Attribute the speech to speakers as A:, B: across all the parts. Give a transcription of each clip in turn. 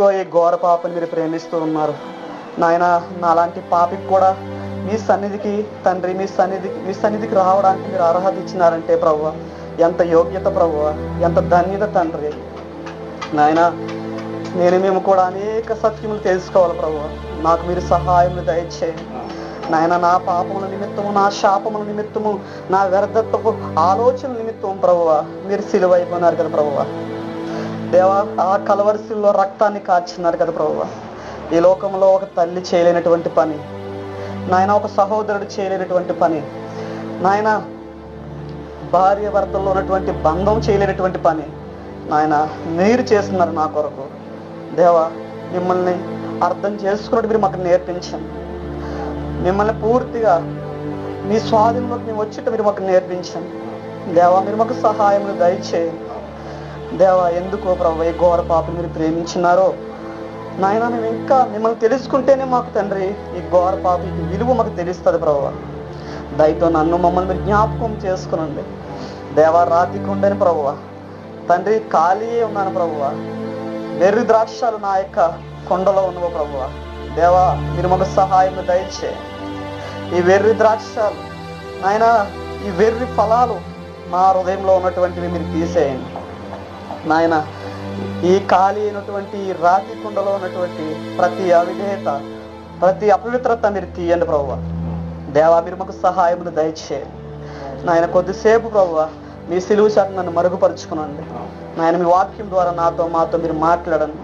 A: ఎందుకో ఈ ఘోర పాపని మీరు ప్రేమిస్తూ ఉన్నారు నాయన. నాలాంటి పాపికి కూడా మీ సన్నిధికి తండ్రి, మీ సన్నిధికి రావడానికి మీరు అర్హత ఇచ్చినారంటే ప్రభువా, ఎంత యోగ్యత ప్రభువా, ఎంత ధన్యత తండ్రి నాయన. మేము కూడా అనేక సత్యములు తెలుసుకోవాలి ప్రభువా. నాకు మీరు సహాయములు దయచేయండి నాయన. నా పాపముల నిమిత్తము, నా శాపముల నిమిత్తము, నా వ్యర్థత్వపు ఆలోచన నిమిత్తము ప్రభువా మీరు సిలువ అయిపోయినారు కదా ప్రభువా. దేవా, ఆ కలవరిశిలో రక్తాన్ని కార్చినారు కదా ప్రభువా. ఈ లోకంలో ఒక తల్లి చేయలేనటువంటి పని నాయన, ఒక సహోదరుడు చేయలేనటువంటి పని నాయన, భార్య భర్తల్లో ఉన్నటువంటి బంధం చేయలేనటువంటి పని నాయన మీరు చేస్తున్నారు నా కొరకు. దేవా, మిమ్మల్ని అర్థం చేసుకున్నట్టు మీరు మాకు నేర్పించండి. మిమ్మల్ని పూర్తిగా మీ స్వాధీనంలోకి మేము వచ్చేట్టు మీరు మాకు నేర్పించండి దేవా. మీరు మాకు సహాయములు దయచేయండి దేవా. ఎందుకో ప్రభు ఈ ఘోర పాపని మీరు ప్రేమించినారో నాయన, మేము ఇంకా మిమ్మల్ని తెలుసుకుంటేనే మాకు తండ్రి ఈ ఘోర పాపి విలువ మాకు తెలుస్తుంది ప్రభు. దయతో నన్ను మమ్మల్ని మీరు జ్ఞాపకం చేసుకునండి దేవా. రాతికుండని ప్రభువా తండ్రి, ఖాళీ ఉన్నాను ప్రభువా. వెర్రి ద్రాక్షాలు నా యొక్క కొండలో ఉన్నవో ప్రభువా. దేవా, మీరు మాకు సహాయం దయచే. ఈ వెర్రి ద్రాక్షాలు నాయన, ఈ వెర్రి ఫలాలు మా హృదయంలో ఉన్నటువంటివి మీరు తీసేయండి నాయన. ఈ ఖాళీ అయినటువంటి రాతి కుండలో ఉన్నటువంటి ప్రతి అవిధేయత, ప్రతి అపవిత్రత మీరు తీయండి ప్రభువా. దేవా, మీరు మాకు సహాయములు దయచేయండి నాయన. కొద్దిసేపు ప్రభువా మీ సిలువ చాటు నన్ను మరుగుపరుచుకునండి నాయన. మీ వాక్యం ద్వారా మాతో మీరు మాట్లాడండి.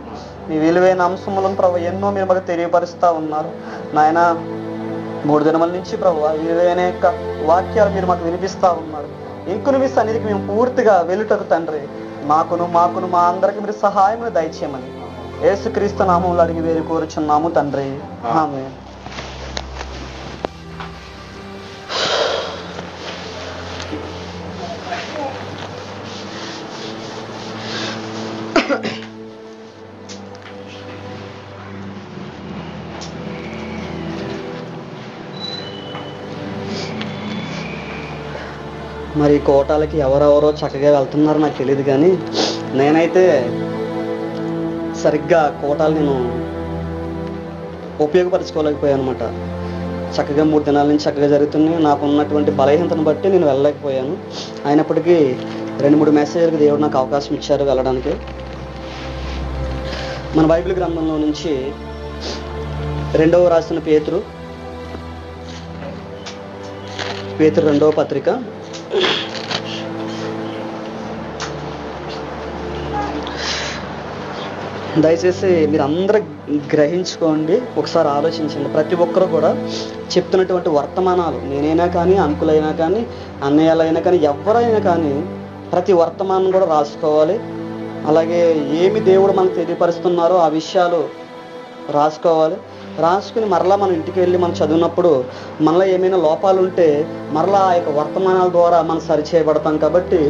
A: మీ విలువైన అంశములను ప్రభు ఎన్నో మీరు మాకు తెలియపరుస్తూ ఉన్నారు నాయన. 3 దినముల నుంచి ప్రభువా విలువైన యొక్క వాక్యాలు మీరు మాకు వినిపిస్తూ ఉన్నారు. ఇంకును మీ సన్నిధికి మేము పూర్తిగా వెలుటకు తండ్రి మాకును మా అందరికి మీరు సహాయములు దయచేయమని యేసుక్రీస్తు నామములో అడిగి వేరు కోరుచున్నాము తండ్రి, ఆమేన్. మరి కోటాలకి ఎవరెవరో చక్కగా వెళ్తున్నారో నాకు తెలియదు, కానీ నేనైతే సరిగ్గా కోటాలు నేను ఉపయోగపరచుకోలేకపోయాను అనమాట. చక్కగా 3 దినాల నుంచి చక్కగా జరుగుతున్నాయి. నాకు ఉన్నటువంటి బలహీనతను బట్టి నేను వెళ్ళలేకపోయాను. అయినప్పటికీ 2-3 మెసేజ్లకు దేవుడు నాకు అవకాశం ఇచ్చారు వెళ్ళడానికి. మన బైబిల్ గ్రంథంలో నుంచి 2వ రాసిన పేతురు 2వ పత్రిక 2 దయచేసి మీరు అందరూ గ్రహించుకోండి, ఒకసారి ఆలోచించండి. ప్రతి ఒక్కరు కూడా చెప్తున్నటువంటి వర్తమానాలు, నేనైనా కానీ, అంకులైనా కానీ, అన్నయ్యలైనా కానీ, ఎవరైనా కానీ ప్రతి వర్తమానం కూడా రాసుకోవాలి. అలాగే ఏమి దేవుడు మనకు తెలియపరుస్తున్నారో ఆ విషయాలు రాసుకోవాలి. రాసుకుని మరలా మనం ఇంటికి వెళ్ళి మనం చదివినప్పుడు మనలో ఏమైనా లోపాలు ఉంటే మరలా ఆ యొక్క వర్తమానాల ద్వారా మనం సరిచేయబడతాం. కాబట్టి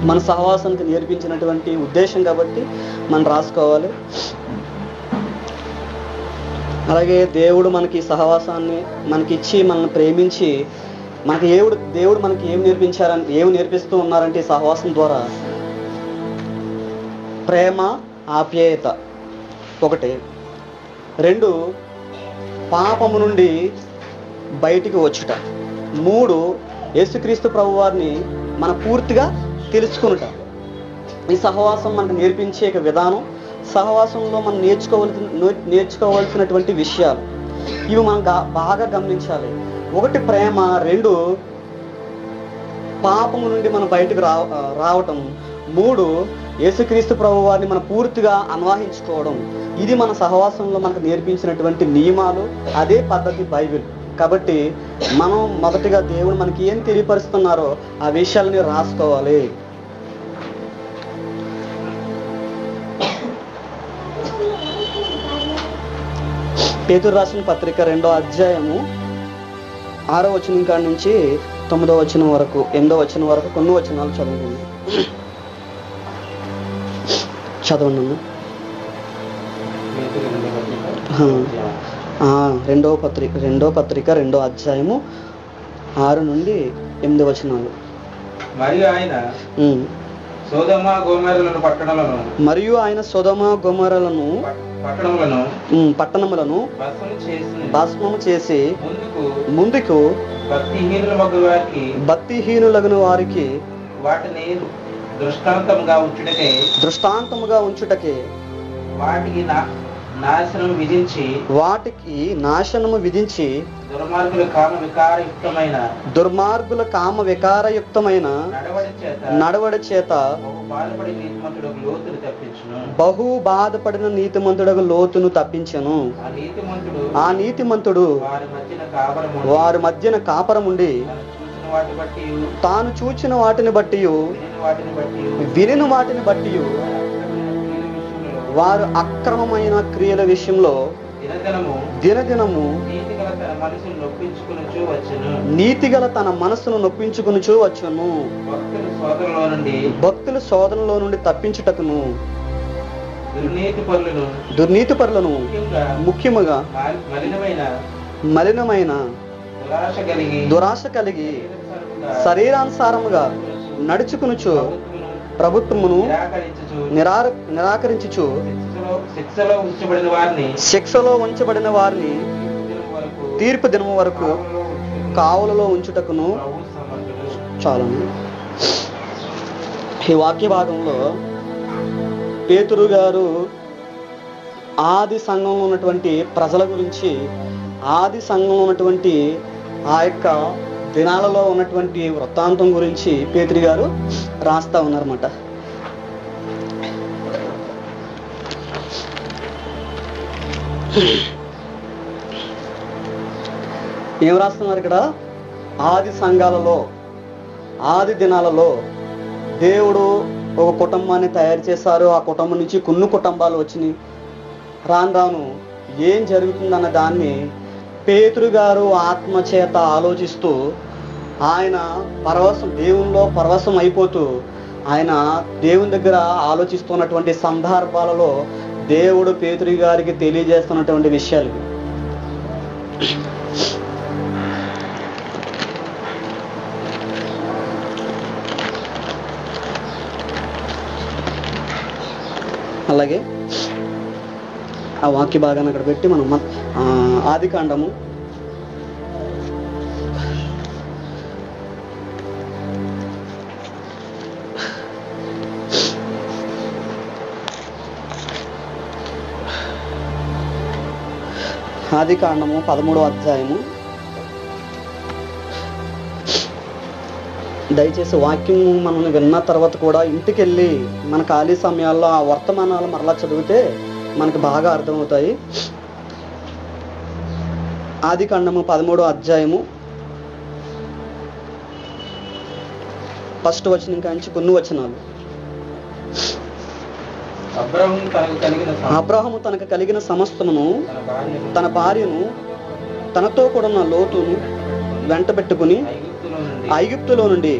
A: మన సహవాసానికి నేర్పించినటువంటి ఉద్దేశం కాబట్టి మనం రాసుకోవాలి. అలాగే దేవుడు మనకి సహవాసాన్ని మనకిచ్చి మనల్ని ప్రేమించి మనకి దేవుడు మనకి ఏమి నేర్పిస్తూ ఉన్నారంటే ఈ సహవాసం ద్వారా ప్రేమ, ఆప్యాయత 1. 2 పాపము నుండి బయటికి వచ్చుట. 3 యేసుక్రీస్తు ప్రభువారిని మన పూర్తిగా తెలుసుకునుట. ఈ సహవాసం మనకు నేర్పించే విధానం, సహవాసంలో మనం నేర్చుకోవాల్సినటువంటి విషయాలు ఇవి మనం బాగా గమనించాలి. 1 ప్రేమ, 2 పాపము నుండి మనం బయటకు రావటం, 3 యేసుక్రీస్తు ప్రభువారిని మనం పూర్తిగా అన్వయించుకోవడం. ఇది మన సహవాసంలో మనకు నేర్పించినటువంటి నియమాలు, అదే పద్ధతి బైబిల్. కాబట్టి మనం మొదటిగా దేవుడు మనకి ఏం తెలియపరుస్తున్నారో ఆ విషయాలని రాసుకోవాలి. పేతురు రాసిన పత్రిక 2వ అధ్యాయము 6వ వచనం కాడి నుంచి 9వ వచనం వరకు, 8వ వచనం వరకు కొన్ని వచనాలు చదువుకుందాం. చదవండి అన్న. 2వ పత్రిక 2వ అధ్యాయము 6 నుండి 8 వచనాలు.
B: మరియు ఆయన సోదొమ గొమొర్రాలను పట్టణములను
A: మరియు ఆయన సొదొమ గొమొర్రాలను పట్టణములను భస్మము చేసి ముందుకు భక్తిహీనులగును వారికి
B: వాటిని దృష్టాంతముగా ఉంచుటకే వాటికి నాశనము విధించి దుర్మార్గుల కామ వికారయుక్తమైన నడవడి చేత బహు బాధపడిన నీతిమంతుడగు లోతును తప్పించెను. ఆ నీతిమంతుడు వారి మధ్యన కాపరముండి తాను చూచిన వాటిని బట్టి వినిన వాటిని బట్టి వారు అక్రమమైన క్రియల విషయంలో దినదినము నీతిగల తన మనసును నొప్పించుకునుచూ వచ్చును. భక్తుల శోధనలో నుండి తప్పించుటకును దుర్నీతిపరులను ముఖ్యముగా మలినమైన దురాశ కలిగి శరీరానుసారముగా నడుచుకునుచు ప్రభుత్వమును నిరాకరించుచు శిక్షలో ఉంచబడిన వారిని తీర్పు దినము వరకు కావలలో ఉంచుటకును చాలును. ఈ వాక్య భాగంలో పేతురు గారు ఆది సంఘంలో ఉన్నటువంటి ప్రజల గురించి, ఆది సంఘంలో ఉన్నటువంటి ఆ యొక్క దినాలలో ఉన్నటువంటి వృత్తాంతం గురించి పేతురు గారు రాస్తా ఉన్నారన్నమాట. ఏం రాస్తున్నారు ఇక్కడ? ఆది సంఘాలలో, ఆది దినాలలో దేవుడు ఒక కుటుంబాన్ని తయారు చేశారు. ఆ కుటుంబం నుంచి కొన్ని కుటుంబాలు వచ్చినాయి. రాను రాను ఏం జరుగుతుందన్న దాన్ని పేతురు గారు ఆత్మచేత ఆలోచిస్తూ ఆయన దేవునిలో పరవశం అయిపోతూ ఆయన దేవుని దగ్గర ఆలోచిస్తున్నటువంటి సందర్భాలలో దేవుడు పేతురు గారికి తెలియజేస్తున్నటువంటి విషయాలు. అలాగే ఆ వాక్య భాగాన్ని అక్కడ పెట్టి మనం ఆది కాండము 13వ అధ్యాయము. దయచేసి వాక్యం మనం విన్న తర్వాత కూడా ఇంటికి వెళ్ళి మన ఖాళీ సమయాల్లో ఆ వర్తమానాలు మరలా చదివితే మనకు బాగా అర్థమవుతాయి. ఆది కాండము 13వ అధ్యాయము 1st వచనం కాంచి కొన్ని వచనాలు. అబ్రాహాము తనకు కలిగిన సమస్తమును, తన భార్యను, తనతో కూడా లోతును వెంట పెట్టుకుని ఐగుప్తులో నుండి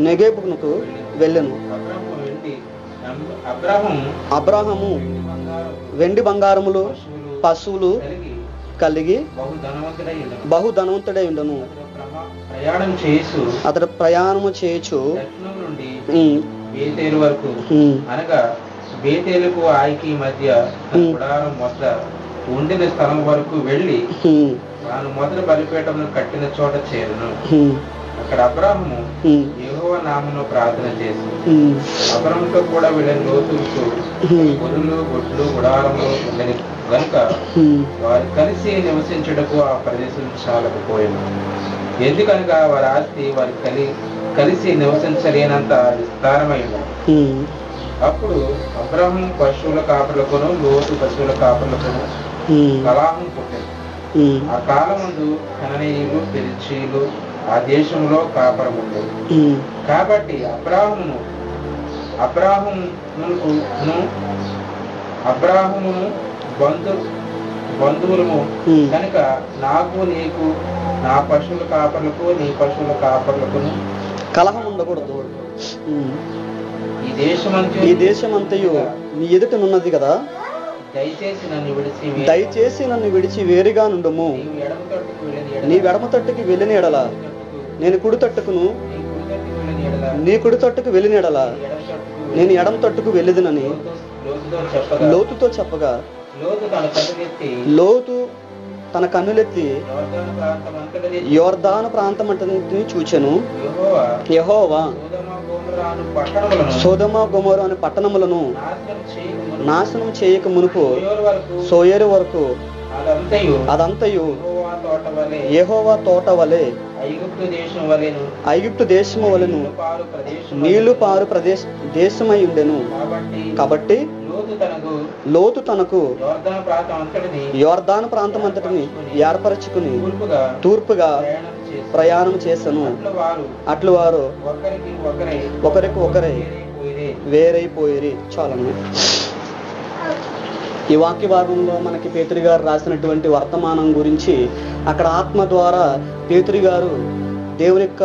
B: నెగేబుకు వెళ్ళెను. అబ్రాహాము వెండి బంగారములు పశువులు కలిగి బహు ధనవంతుడై ఉండను. అతడు ప్రయాణము చేయొచ్చు అనగా బేతేలుకు ఆయికి మధ్య గుడారం వద్ద ఉండిన స్థలం వరకు వెళ్ళి తాను మొదట బలిపీఠమును కట్టిన చోట చేరును. అక్కడ అబ్రాహాము యెహోవా నామమున ప్రార్థన చేసి అబ్రాహాముతో కూడా వెళ్ళిన లోతుకు గొర్రెలు గొడ్లు గుడారములు ఉండని గనుక వారు కలిసి నివసించుటకు ఆ ప్రదేశం చాలకపోయాను. ఎందుకనగా వారి ఆస్తి వారి కలిసి నివసించలేనంత విస్తారమైంది. అప్పుడు అబ్రాహాము పశువుల కాపరులకును లోతు పశువుల కాపరులకును కలహం పుట్టింది. ఆ కాలమందు కననీయులు పెరిచీలు ఆ దేశంలో కాపరముండు. కాబట్టి అబ్రాహామును బంధువులను కనుక నాకు నీకు నా పశువుల కాపరులకు నీ పశువుల కాపరులకును
A: కలహం ఉండకూడదు.
B: ఈ దేశమంతయు
A: నీ ఎదుటనున్నది కదా, దయచేసి నన్ను విడిచి వేరుగా నుండుము. నీ ఎడమ తట్టుకి వెళ్ళిన ఎడల నేను కుడి తట్టుకును, నీ కుడి తట్టుకు వెళ్ళిన ఎడల
B: నేను ఎడమ తట్టుకు వెళ్ళదునని లోతుతో చెప్పగా లోతు తన కన్నులెత్తి యోర్దాను ప్రాంతమంతటిని చూచెను. యెహోవా సొదొమ గొమొర అనే పట్టణములను నాశనం చేయక మునుపు సోయేరు వరకు అదంతయు యెహోవా తోట వలె ఐగుప్తు దేశము వలెను నీళ్లు పారు దేశమై ఉండెను. కాబట్టి లోతు తనకు యోర్దాను ప్రాంతం అంతటిని ఏర్పరచుకుని తూర్పుగా ప్రయాణం చేసెను. అట్లు వారు ఒకరికి ఒకరే వేరైపోయిరి. చాలండి. ఈ వాక్య భాగంలో మనకి పేతురు గారు రాసినటువంటి వర్తమానం గురించి, అక్కడ ఆత్మ ద్వారా పేతురు గారు దేవుని యొక్క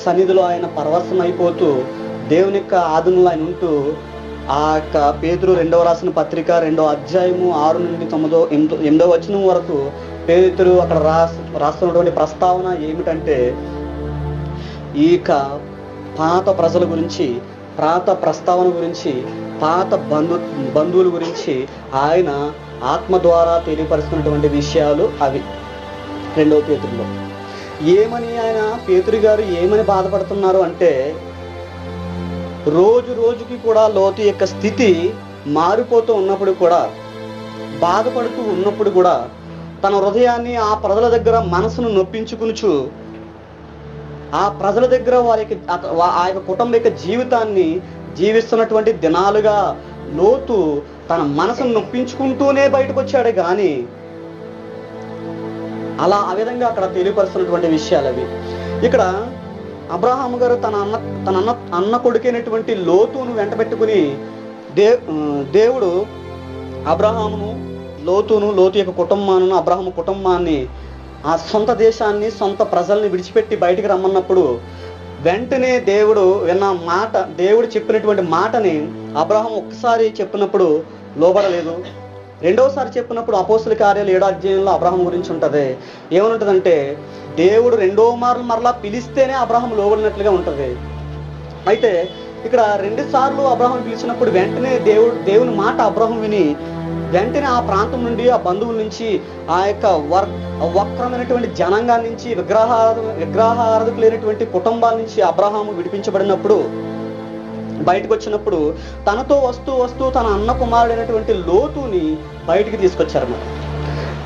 B: సన్నిధిలో ఆయన పరవశం అయిపోతూ దేవుని యొక్క ఆధీనంలో ఆయన ఉంటూ ఆ యొక్క పేతురు 2వ రాసిన పత్రిక 2వ అధ్యాయము 6 నుండి 8వ వచనం వరకు పేతురు అక్కడ రాస్తున్నటువంటి ప్రస్తావన ఏమిటంటే, ఈ యొక్క పాత ప్రజల గురించి, పాత ప్రస్తావన గురించి, పాత బంధువుల గురించి ఆయన ఆత్మ ద్వారా తెలియపరుస్తున్నటువంటి విషయాలు అవి. 2వ పేతురులో ఏమని ఆయన పేతురు గారు ఏమని బాధపడుతున్నారు అంటే, రోజు రోజుకి కూడా లోతు యొక్క స్థితి మారిపోతూ ఉన్నప్పుడు కూడా, బాధపడుతూ ఉన్నప్పుడు కూడా, తన హృదయాన్ని ఆ ప్రజల దగ్గర మనసును నొప్పించుకునుచు ఆ ప్రజల దగ్గర ఆ యొక్క కుటుంబ యొక్క జీవితాన్ని జీవిస్తున్నటువంటి దినాలుగా లోతు తన మనసును నొప్పించుకుంటూనే బయటకు వచ్చాడు. కానీ ఆ విధంగా అక్కడ తెలియపరుస్తున్నటువంటి విషయాలు అవి. ఇక్కడ అబ్రహాము గారు తన అన్న కొడుకైనటువంటి లోతును వెంటబెట్టుకుని దేవుడు అబ్రహామును లోతు యొక్క కుటుంబాన్ని, అబ్రహాము కుటుంబాన్ని, ఆ సొంత దేశాన్ని, సొంత ప్రజల్ని విడిచిపెట్టి బయటికి రమ్మన్నప్పుడు వెంటనే దేవుడు దేవుడు చెప్పినటువంటి మాటని అబ్రహాము ఒక్కసారి చెప్పినప్పుడు లోబడలేదు. రెండవసారి చెప్పినప్పుడు అపోస్తుల కార్యాలు 7వ అధ్యాయంలో అబ్రహాం గురించి ఉంటుంది. ఏమనుంటుందంటే, దేవుడు మరలా పిలిస్తేనే అబ్రహాం లోబడినట్లుగా ఉంటుంది. అయితే ఇక్కడ 2 సార్లు అబ్రహాం పిలిచినప్పుడు వెంటనే దేవుని మాట అబ్రహాం విని వెంటనే ఆ ప్రాంతం నుండి, ఆ బంధువుల నుంచి, ఆ యొక్క వక్రమైనటువంటి జనాంగాల నుంచి, విగ్రహారాధకులైనటువంటి కుటుంబాల నుంచి అబ్రహాము విడిపించబడినప్పుడు, బయటకు వచ్చినప్పుడు తనతో వస్తూ తన అన్న కుమారుడైనటువంటి లోతుని బయటికి తీసుకొచ్చారు.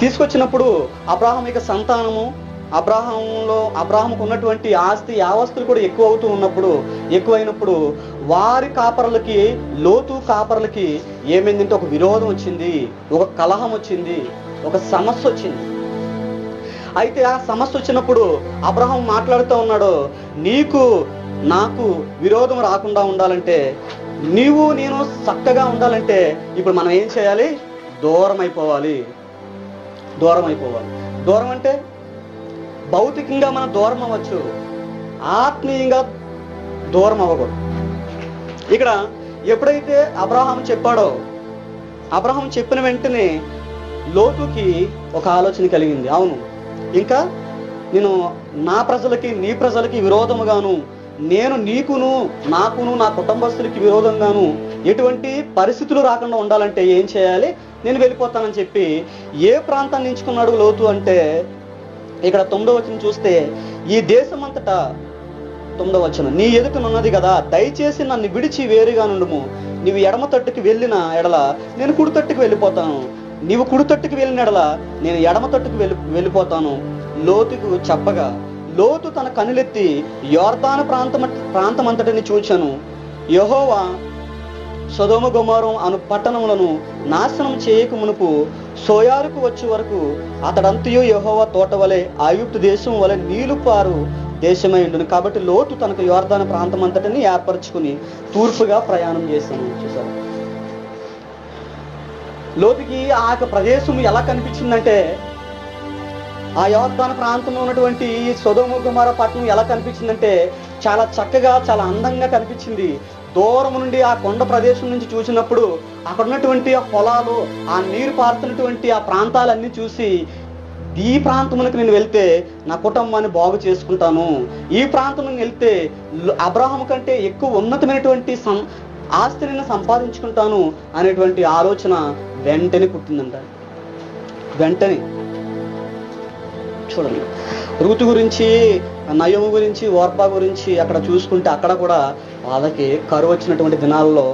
B: తీసుకొచ్చినప్పుడు అబ్రహాం యొక్క సంతానము, అబ్రహాముకు ఉన్నటువంటి ఆస్తి యావస్తులు కూడా ఎక్కువైనప్పుడు వారి కాపరులకి, లోతు కాపరులకి ఏమైందంటే ఒక విరోధం వచ్చింది, ఒక కలహం వచ్చింది, ఒక సమస్య వచ్చింది. అయితే ఆ సమస్య వచ్చినప్పుడు అబ్రహాం మాట్లాడుతూ ఉన్నాడు, నీకు నాకు విరోధం రాకుండా ఉండాలంటే, నీవు నేను చక్కగా ఉండాలంటే ఇప్పుడు మనం ఏం చేయాలి? దూరం అయిపోవాలి. దూరం అంటే భౌతికంగా మనం దూరం అవ్వచ్చు, ఆత్మీయంగా దూరం అవ్వకూడదు. ఇక్కడ ఎప్పుడైతే అబ్రహాం చెప్పాడో, అబ్రహాం చెప్పిన వెంటనే లోతుకి ఒక ఆలోచన కలిగింది. అవును, ఇంకా నేను నా ప్రజలకి, నీ ప్రజలకి విరోధముగాను, నేను నాకును నా కుటుంబస్తులకి విరోధంగాను ఎటువంటి పరిస్థితులు రాకుండా ఉండాలంటే ఏం చేయాలి? నేను వెళ్ళిపోతానని చెప్పి ఏ ప్రాంతాన్ని ఎంచుకున్నాడు లోతు అంటే, ఇక్కడ 9వ వచనం చూస్తే, ఈ దేశమంతటా 9వ వచనం, నీ ఎదుటనున్నది కదా, దయచేసి నన్ను విడిచి వేరుగా నుండుము. నీవు ఎడమ తట్టుకు వెళ్ళిన ఎడల నేను కుడి తట్టుకు వెళ్ళిపోతాను, నీవు కుడి తట్టుకు వెళ్ళిన ఎడల నేను ఎడమ తట్టుకు వెళ్ళిపోతాను. లోతుకు చెప్పగా లోతు తన కనులెత్తి యోర్దాను ప్రాంతమంతటిని చూచెను. యెహోవా సొదొమ గొమొర అను పట్టణములను నాశనం చేయక మునుపు సోయారుకు వచ్చే వరకు అతడంతయు యెహోవా తోట వలె, ఐగుప్తు దేశం వలె నీళ్లు పారు దేశమై ఉండును. కాబట్టి లోతు తనకు యోర్దాను ప్రాంతం అంతటిని ఏర్పరచుకుని తూర్పుగా ప్రయాణం చేశాను. చూసారు, లోతుకి ఆ యొక్క ప్రదేశం ఎలా కనిపించిందంటే, ఆ యోర్దాను ప్రాంతంలో ఉన్నటువంటి సొదొమ గొమొర పట్టణం ఎలా కనిపించిందంటే, చాలా చక్కగా, చాలా అందంగా కనిపించింది. దూరం నుండి ఆ కొండ ప్రదేశం నుంచి చూసినప్పుడు అక్కడ ఉన్నటువంటి ఆ పొలాలు, ఆ నీరు పారుతున్నటువంటి ఆ ప్రాంతాలన్నీ చూసి, ఈ ప్రాంతములకు నేను వెళ్తే నా కుటుంబాన్ని బాగు చేసుకుంటాను, ఈ ప్రాంతం వెళ్తే అబ్రహాము కంటే ఎక్కువ ఉన్నతమైనటువంటి ఆస్తిని నేను సంపాదించుకుంటాను అనేటువంటి ఆలోచన వెంటనే పుట్టిందంట. వెంటనే చూడండి, రూతు గురించి, నయోము గురించి, ఓర్పా గురించి అక్కడ చూసుకుంటే అక్కడ కూడా వాళ్ళకి కరువు వచ్చినటువంటి దినాల్లో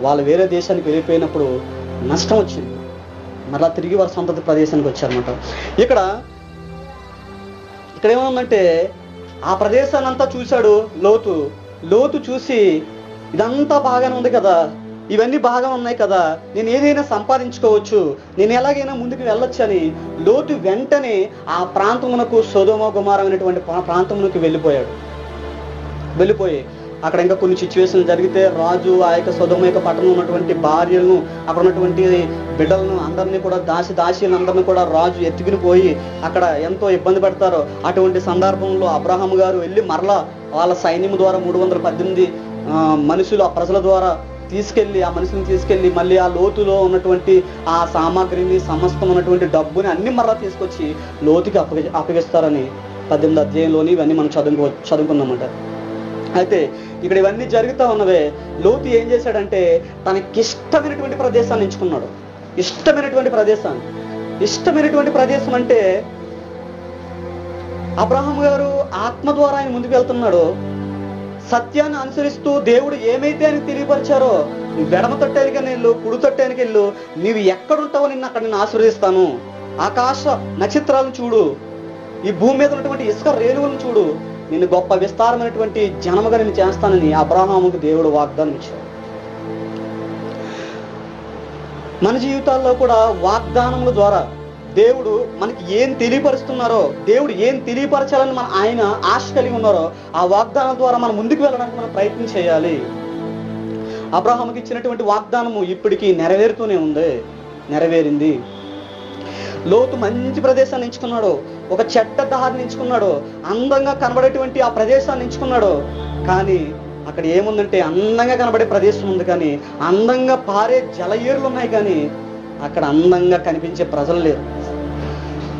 B: వాళ్ళు వేరే దేశానికి వెళ్ళిపోయినప్పుడు నష్టం వచ్చింది. మరలా తిరిగి వారి సొంత ప్రదేశానికి వచ్చారన్నమాట. ఇక్కడ ఏమవుందంటే ఆ ప్రదేశాన్ని అంతా చూశాడు లోతు చూసి ఇదంతా బాగానే ఉంది కదా, ఇవన్నీ బాగా ఉన్నాయి కదా, నేను ఏదైనా సంపాదించుకోవచ్చు, నేను ఎలాగైనా ముందుకు వెళ్ళొచ్చు అని లోతు వెంటనే ఆ ప్రాంతమునకు సొదొమ గొమొర్రా అనేటువంటి ప్రాంతమునకు వెళ్ళిపోయి అక్కడ ఇంకా కొన్ని సిచ్యువేషన్లు జరిగితే రాజు ఆ యొక్క సొదొమ యొక్క పట్టణంలో ఉన్నటువంటి భార్యలను, అక్కడ ఉన్నటువంటి బిడ్డలను అందరినీ కూడా దాసీలందరినీ కూడా రాజు ఎత్తుకుని పోయి అక్కడ ఎంతో ఇబ్బంది పెడతారు. అటువంటి సందర్భంలో అబ్రహాము గారు వెళ్ళి మరలా వాళ్ళ సైన్యం ద్వారా 318 మనుషులు ఆ ప్రజల ద్వారా ఆ మనుషులను తీసుకెళ్ళి మళ్ళీ ఆ లోతులో ఉన్నటువంటి ఆ సామాగ్రిని, సమస్తం ఉన్నటువంటి డబ్బుని అన్ని మరలా తీసుకొచ్చి లోతుకి అప్పగిస్తారని 18వ అధ్యాయంలోని ఇవన్నీ మనం చదువుకున్నామంట. అయితే ఇక్కడ ఇవన్నీ జరుగుతూ ఉన్నవే లోతు ఏం చేశాడంటే తనకిష్టమైనటువంటి ప్రదేశాన్ని ఎంచుకున్నాడు. ఇష్టమైనటువంటి ప్రదేశం అంటే అబ్రహాము గారు ఆత్మ ద్వారా ఆయన ముందుకు వెళ్తున్నాడు. సత్యాన్ని అనుసరిస్తూ దేవుడు ఏమైతే ఆయన తెలియపరిచారో, నువ్వు ఎడమ తట్టానికి వెళ్ళు, కుడి తట్టానికి వెళ్ళు, నీవు ఎక్కడుంటావో అక్కడ నేను ఆశీర్వదిస్తాను, ఆకాశ నక్షత్రాలను చూడు, ఈ భూమి మీద ఉన్నటువంటి ఇసుక రేణువులను చూడు, నేను గొప్ప విస్తారమైనటువంటి జనముగా నేను చేస్తానని అబ్రహాముకు దేవుడు వాగ్దానం ఇచ్చాడు. మన జీవితాల్లో కూడా వాగ్దానముల ద్వారా దేవుడు మనకి ఏం తెలియపరుస్తున్నారో, దేవుడు ఏం తెలియపరచాలని ఆయన ఆశ కలిగి ఉన్నారో ఆ వాగ్దానం ద్వారా మనం ముందుకు వెళ్ళడానికి మనం ప్రయత్నం చేయాలి. అబ్రహాముకి ఇచ్చినటువంటి వాగ్దానము ఇప్పటికీ నెరవేరింది. లోతు మంచి ప్రదేశాన్ని ఎంచుకున్నాడు, ఒక చెట్ట దారిని ఎంచుకున్నాడు, అందంగా కనబడేటువంటి ఆ ప్రదేశాన్ని ఎంచుకున్నాడు. కానీ అక్కడ ఏముందంటే అందంగా కనబడే ప్రదేశం ఉంది, కానీ అందంగా పారే జలయేరులు ఉన్నాయి, కానీ అక్కడ అందంగా కనిపించే ప్రజలు లేరు.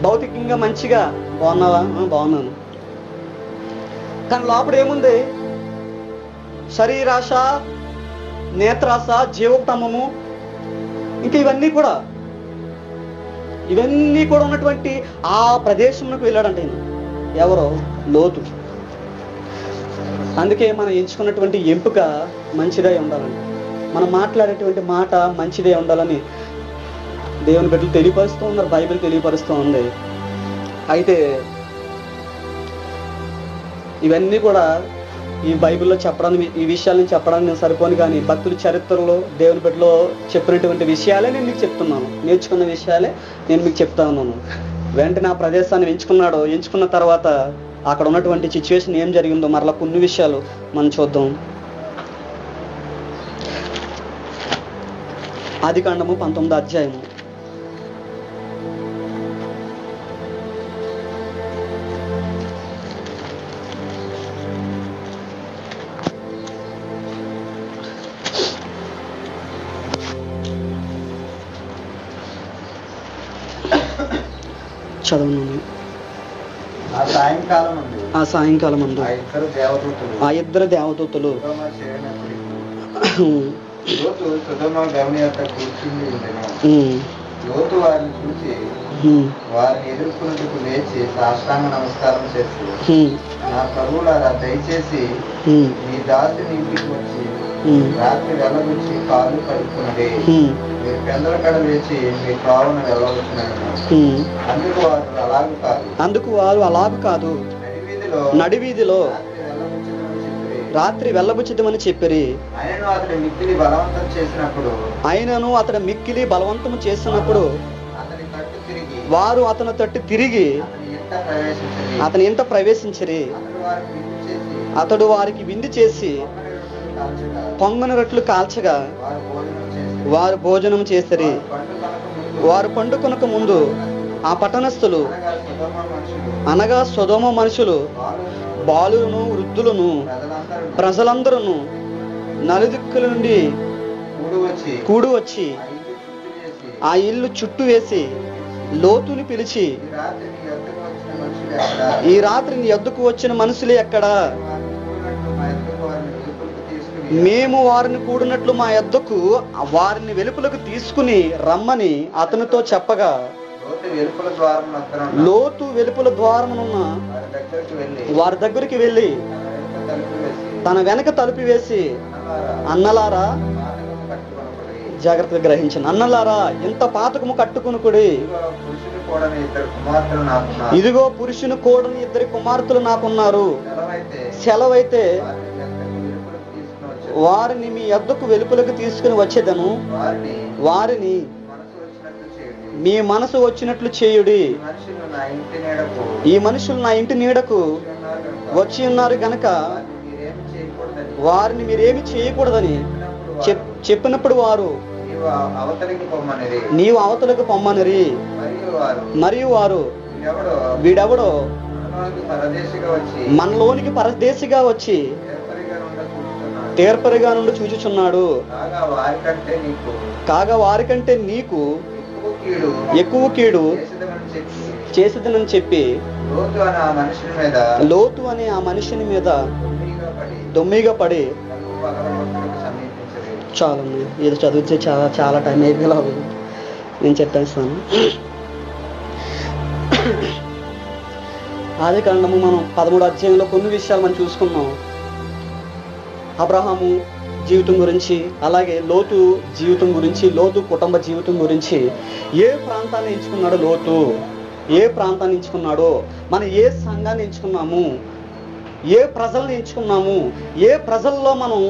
B: భౌతికంగా మంచిగా బాగున్నావా? బాగున్నాను. కానీ లోపల ఏముంది? శరీరాశ, నేత్రాశ, జీవోత్తమము, ఇంకా ఇవన్నీ కూడా ఉన్నటువంటి ఆ ప్రదేశంలోకి వెళ్ళాడంటే ఎవరో లోతు. అందుకే మనం ఎంచుకున్నటువంటి ఎంపిక మంచిదే ఉండాలని, మనం మాట్లాడేటువంటి మాట మంచిదే ఉండాలని దేవుని బిడ్డలు తెలియపరుస్తూ ఉన్నారు, బైబిల్ తెలియపరుస్తూ ఉంది. అయితే ఇవన్నీ కూడా ఈ బైబిల్లో చెప్పడానికి, ఈ విషయాలను చెప్పడానికి నేను సరిపోను, కానీ భక్తుల చరిత్రలో దేవుని బిడ్డలో చెప్పినటువంటి విషయాలే నేను మీకు చెప్తున్నాను, నేర్చుకున్న విషయాలే నేను మీకు చెప్తా ఉన్నాను. వెంటనే ఆ ప్రదేశాన్ని ఎంచుకున్న తర్వాత అక్కడ ఉన్నటువంటి సిచ్యువేషన్ ఏం జరిగిందో మరలా కొన్ని విషయాలు మనం చూద్దాం. ఆదికాండము 19వ అధ్యాయము. చదవను. ఆ సాయంకాలం ముందు ఆ ఇద్దరు దేవదూతలు
C: వారిని ఎదుర్కొనేందుకు లేచి సాష్టాంగ నమస్కారం చేసి, నా ప్రభువులారా దయచేసి మీ దాసిని ఇంటికి వచ్చి రాత్రి వెళ్ళగొచ్చి కాళ్ళు కడుక్కున్నది, మీరు పెందల కడ లేచి మీ త్రోవను వెళ్ళవచ్చునని.
B: అందుకు వారు అలాగు కాదు, నడివీధిలో రాత్రి వెళ్ళబుచ్చితమని చెప్పిరి.
C: ఆయనను
B: అతడు మిక్కిలి బలవంతము చేసినప్పుడు వారు అతని తట్టు తిరిగి అతని ఇంట ప్రవేశించిరి. అతడు వారికి విందు చేసి పొంగని రొట్టెలు కాల్చగా వారు భోజనం చేసిరి. వారు పండుకొనక ముందు ఆ పట్టణస్థులు అనగా సొదొమ మనుషులు, బాలులను, వృద్ధులను, ప్రజలందరూ నలుదిక్కుల నుండి కూడి వచ్చి ఆ ఇల్లు చుట్టూ వేసి లోతుని పిలిచి, ఈ రాత్రి నీ యొద్దకు వచ్చిన మనుషులే ఎక్కడా? మేము వారిని కూడినట్లు మా యొద్దకు వారిని వెలుపలకు తీసుకుని రమ్మని అతనితో చెప్పగా లోతు వెలుపల ద్వారమునున్న వారి దగ్గరికి వెళ్ళి తన వెనక తలుపు వేసి, అన్నలారా, జాగ్రత్తగా గ్రహించండి, అన్నలారా ఇంత పాతకము కట్టుకునుకుడి, ఇదిగో పురుషుని కూడని 2 కుమార్తెలు నాకున్నారు, సెలవైతే వారిని మీ యొద్దకు వెలుపలకు తీసుకుని వచ్చేదను, వారిని మీ మనసు వచ్చినట్లు చేయుడి. ఈ మనుషులు నా ఇంటి నీడకు వచ్చి ఉన్నారు గనక వారిని మీరేమి చేయకూడదని చెప్పినప్పుడు వారు నీవు అవతలకు పొమ్మనిరి. మరియు వారు వీడెవడో మనలోనికి పరదేశిగా వచ్చి తేర్పరిగా నుండి చూచుచున్నాడు, కాగా వారికంటే నీకు ఎక్కువ కీడు చేసేదనని చెప్పి లోతు అనే ఆ మనిషిని మీద దొమ్మిగా పడి, చాలండి ఇది చదివితే చాలా చాలా టైం అయిపోయేలాగా నేను చెప్పేస్తాను. ఆదికాండము మనం 13వ అధ్యాయంలో కొన్ని విషయాలు మనం చూసుకున్నాం. అబ్రహాము జీవితం గురించి, అలాగే లోతు జీవితం గురించి, లోతు కుటుంబ జీవితం గురించి, ఏ ప్రాంతాన్ని ఎంచుకున్నాడో లోతు, ఏ ప్రాంతాన్ని ఎంచుకున్నాడో, మనం ఏ సంఘాన్ని ఎంచుకున్నాము, ఏ ప్రజల్ని ఎంచుకున్నాము, ఏ ప్రజల్లో మనం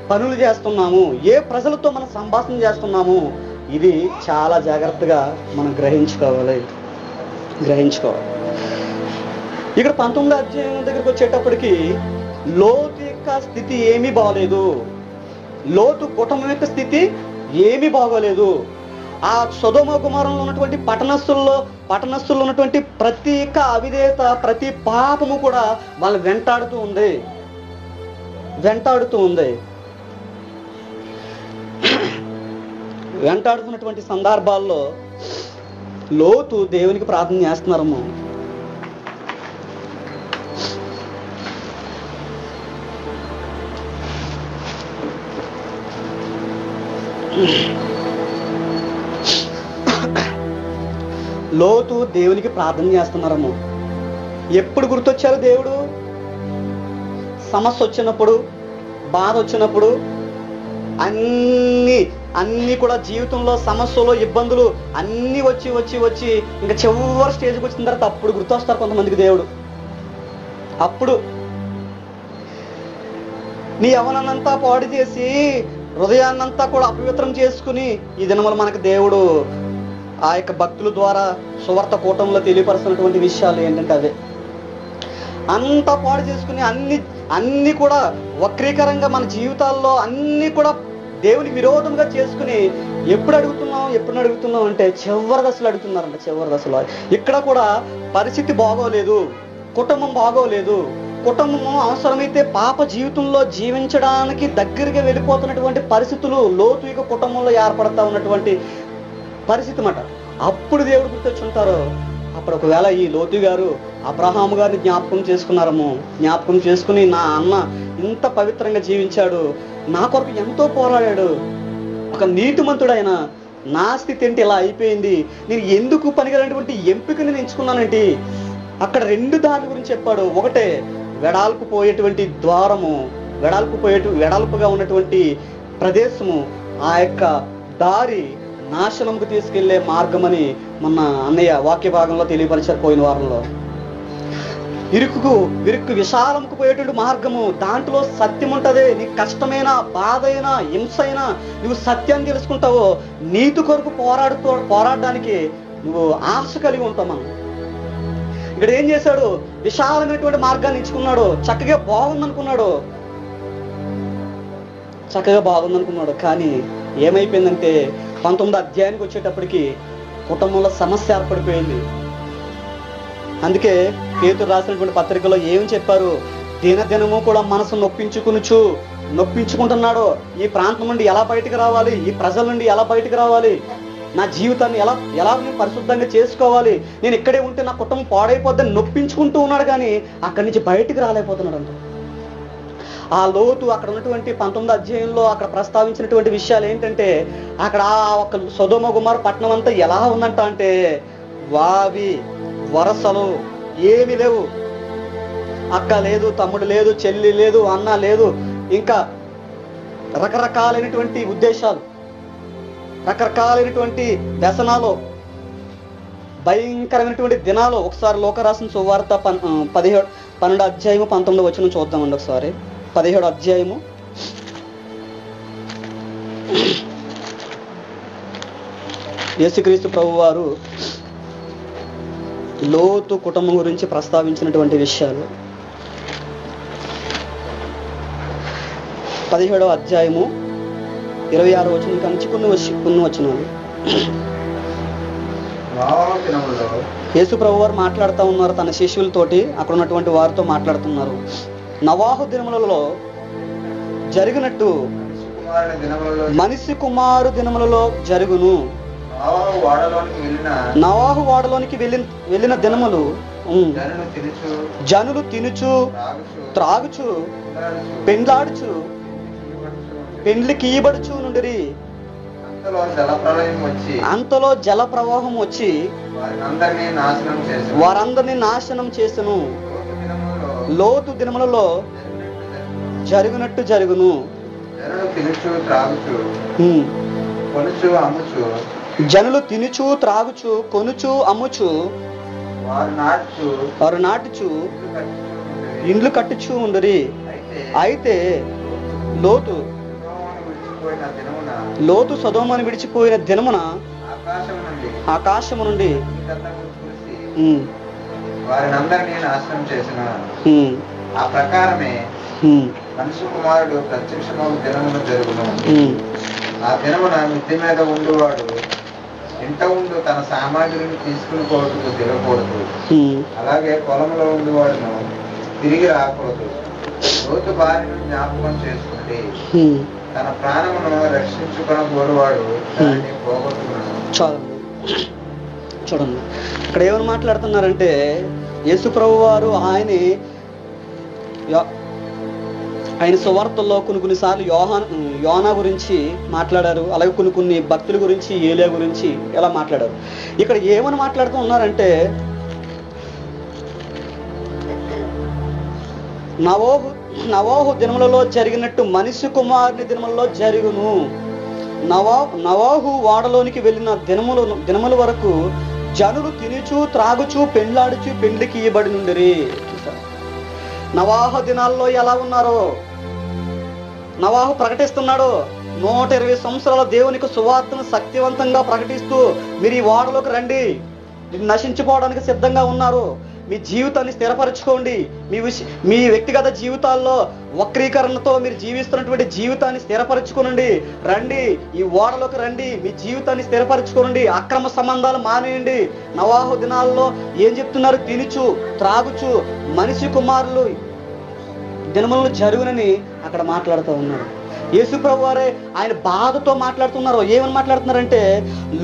B: పనులు చేస్తున్నాము, ఏ ప్రజలతో మనం సంభాషణ చేస్తున్నాము, ఇది చాలా జాగ్రత్తగా మనం గ్రహించుకోవాలి. ఇక్కడ 19వ అధ్యాయం దగ్గరికి వచ్చేటప్పటికి లోతు యొక్క స్థితి ఏమీ బాగోలేదు, లోతు కుటుంబం యొక్క స్థితి ఏమీ బాగోలేదు. ఆ సొదొమ గుమరంలో ఉన్నటువంటి పట్టణస్థుల్లో ఉన్నటువంటి ప్రతి ఒక్క అవిధేయత, ప్రతి పాపము కూడా వాళ్ళు వెంటాడుతూ ఉంది. వెంటాడుతున్నటువంటి సందర్భాల్లో లోతు దేవునికి ప్రార్థన చేస్తున్నారమ్మా. లోతు దేవునికి ప్రార్థన చేస్తున్నారమ్మా. ఎప్పుడు గుర్తొచ్చారు దేవుడు? సమస్య వచ్చినప్పుడు, బాధ వచ్చినప్పుడు, అన్నీ కూడా జీవితంలో సమస్యలు, ఇబ్బందులు అన్నీ వచ్చి ఇంకా చివరి స్టేజ్కి వచ్చిన తర్వాత అప్పుడు గుర్తొస్తారు కొంతమందికి దేవుడు. అప్పుడు నీ యవ్వనాన్నంతా పాడు చేసి హృదయాన్నంతా కూడా అపవిత్రం చేసుకుని ఈ దినములు మనకు దేవుడు ఆ యొక్క భక్తుల ద్వారా సువార్త కూటంలో తెలియపరుస్తున్నటువంటి విషయాలు ఏంటంటే అవే. అంతా పాడు చేసుకుని అన్ని కూడా వక్రీకరంగా మన జీవితాల్లో అన్ని కూడా దేవుని విరోధంగా చేసుకుని ఎప్పుడు అడుగుతున్నాం అంటే చివరి దశలో అడుగుతున్నారంట. చివరి దశలో ఇక్కడ కూడా పరిస్థితి బాగోలేదు, కుటుంబం బాగోలేదు, కుటుంబము అవసరమైతే పాప జీవితంలో జీవించడానికి దగ్గరగా వెళ్ళిపోతున్నటువంటి పరిస్థితులు లోతు యొక్క కుటుంబంలో ఏర్పడతా ఉన్నటువంటి పరిస్థితి అన్నమాట. అప్పుడు దేవుడు గుర్తొచ్చుంటారు. అప్పుడు ఒకవేళ ఈ లోతు గారు అబ్రహాము గారిని జ్ఞాపకం చేసుకుని నా అన్న ఇంత పవిత్రంగా జీవించాడు, నా కొరకు ఎంతో పోరాడాడు, ఒక నీతిమంతుడైన నా స్థితి ఏంటి ఇలా అయిపోయింది, నేను ఎందుకు పనికిరానటువంటి ఎంపికని నేను ఎంచుకున్నానంటే అక్కడ 2 దారుల గురించి చెప్పాడు. ఒకటే వెడల్పు పోయేటువంటి ద్వారము, వెడల్పుగా ఉన్నటువంటి ప్రదేశము, ఆ యొక్క దారి నాశనంకు తీసుకెళ్లే మార్గమని మొన్న అన్నయ్య వాక్య భాగంలో తెలియపరిచారు పోయిన వారంలో. ఇరుకు విశాలంకు పోయేటువంటి మార్గము, దాంట్లో సత్యం ఉంటది. నీకు కష్టమైన, బాధ అయినా, హింస అయినా నువ్వు సత్యాన్ని తెలుసుకుంటావో నీతి కొరకు పోరాడడానికి నువ్వు ఆశ కలిగి ఉంటావు. మనం ఇక్కడ ఏం చేశాడు? విశాలమైనటువంటి మార్గాన్ని ఎంచుకున్నాడు. చక్కగా బాగుందనుకున్నాడు. కానీ ఏమైపోయిందంటే 19వ అధ్యాయానికి వచ్చేటప్పటికి కుటుంబంలో సమస్య ఏర్పడిపోయింది. అందుకే పేతురు రాసినటువంటి పత్రికలో ఏం చెప్పారు? దినదినము కూడా మనసు నొప్పించుకుంటున్నాడు. ఈ ప్రాంతం నుండి ఎలా బయటకు రావాలి, ఈ ప్రజల నుండి ఎలా బయటకు రావాలి, నా జీవితాన్ని ఎలా నేను పరిశుద్ధంగా చేసుకోవాలి, నేను ఇక్కడే ఉంటే నా కుటుంబం పాడైపోద్దని నొప్పించుకుంటూ ఉన్నాడు. కానీ అక్కడి నుంచి బయటికి రాలేకపోతున్నాడు అంట. ఆ లోతు అక్కడ ఉన్నటువంటి 19వ అధ్యాయంలో అక్కడ ప్రస్తావించినటువంటి విషయాలు ఏంటంటే, అక్కడ ఆ ఒక సొదొమ గొమొర్రా పట్టణం అంతా ఎలా ఉందంట అంటే, వావి వరసలు ఏమీ లేవు. అక్క లేదు, తమ్ముడు లేదు, చెల్లి లేదు, అన్న లేదు, ఇంకా రకరకాలైనటువంటి ఉద్దేశాలు, రకరకాలైనటువంటి వ్యసనాలు, భయంకరమైనటువంటి దినాలు. ఒకసారి లోకరాసిన సువార్త 12వ అధ్యాయము 19వ వచనం చూద్దామండి. ఒకసారి 17వ అధ్యాయము యేసుక్రీస్తు ప్రభు వారు లోతు కుటుంబం గురించి ప్రస్తావించినటువంటి విషయాలు. 17వ అధ్యాయము 26వ వచనం నుంచి కొన్ని వచనాలు. యేసు ప్రభు వారు మాట్లాడుతూ ఉన్నారు తన శిష్యులతోటి, అక్కడ ఉన్నటువంటి వారితో మాట్లాడుతున్నారు. నవాహు దినములలో జరిగినట్టు మనిషి కుమారు దినములలో జరుగును. నవాహు వాడలోనికి వెళ్ళిన దినములు జనులు తినుచు త్రాగుచు పెండ్లాడుచు పెండ్లికి ఈబడుచు నుండిరి. అంతలో జల ప్రవాహం వచ్చి వారందరినీ నాశనం చేసెను. లోతు దినములలో జరుగునట్టు జరుగును. జనులు తినుచు త్రాగుచు కొనుచు అమ్ముచు వారు నాటుచు ఇండ్లు కట్టుచు ఉండరి. అయితే లోతు సొదొమను విడిచిపోయిన దినమున ఆకాశము నుండి
C: వారినందరినీ నాశనం చేసిన ఆ ప్రకారమే మనుష్య కుమారుడు ప్రత్యక్షమగు దినమున జరుగును. ఆ దినమున మిద్దె మీద ఉండువాడు ఇంట ఉండు తన సామాగ్రిని తీసుకుని పోవటకు దిగకూడదు. అలాగే పొలంలో ఉండువాడును తిరిగి రాకూడదు. లోతు భార్యను జ్ఞాపకం చేసుకుంటే తన ప్రాణమును రక్షించుకున్న గోరువాడు దాన్ని పోగొట్టుకున్నాడు.
B: చూడండి ఇక్కడ ఏమని మాట్లాడుతున్నారంటే, యేసు ప్రభు వారు ఆయన సువార్తల్లో కొన్నిసార్లు యోనా గురించి మాట్లాడారు. అలాగే కొన్ని భక్తుల గురించి, ఏలియా గురించి ఎలా మాట్లాడారు. ఇక్కడ ఏమని మాట్లాడుతూ ఉన్నారంటే, నవాహు దినములలో జరిగినట్టు మనిషి కుమారుని దినములలో జరుగును. నవాహు వాడలోనికి వెళ్ళిన దినముల వరకు జనులు తినుచు త్రాగుచు పెండ్లాడుచు పెండ్లికి ఇయ్యబడి నుండిరి. నవాహు దినాల్లో ఎలా ఉన్నారో నవాహు ప్రకటిస్తున్నాడు. 120 సంవత్సరాల దేవునికి సువార్తను శక్తివంతంగా ప్రకటిస్తూ, మీరు ఈ ఓడలోకి రండి, నశించిపోవడానికి సిద్ధంగా ఉన్నారు, మీ జీవితాన్ని స్థిరపరచుకోండి, మీ వ్యక్తిగత జీవితాల్లో వక్రీకరణతో మీరు జీవిస్తున్నటువంటి జీవితాన్ని స్థిరపరచుకోనండి, రండి ఈ ఓడలోకి రండి, మీ జీవితాన్ని స్థిరపరచుకోనండి, అక్రమ సంబంధాలు మానేయండి. నవాహు దినాల్లో ఏం చెప్తున్నారు? తినుచు త్రాగుచు మనిషి కుమారులు దినములను జరుగునని అక్కడ మాట్లాడుతూ ఉన్నారు. యేసు ప్రభు వారే ఆయన బాధతో మాట్లాడుతున్నారు. ఏమని మాట్లాడుతున్నారంటే,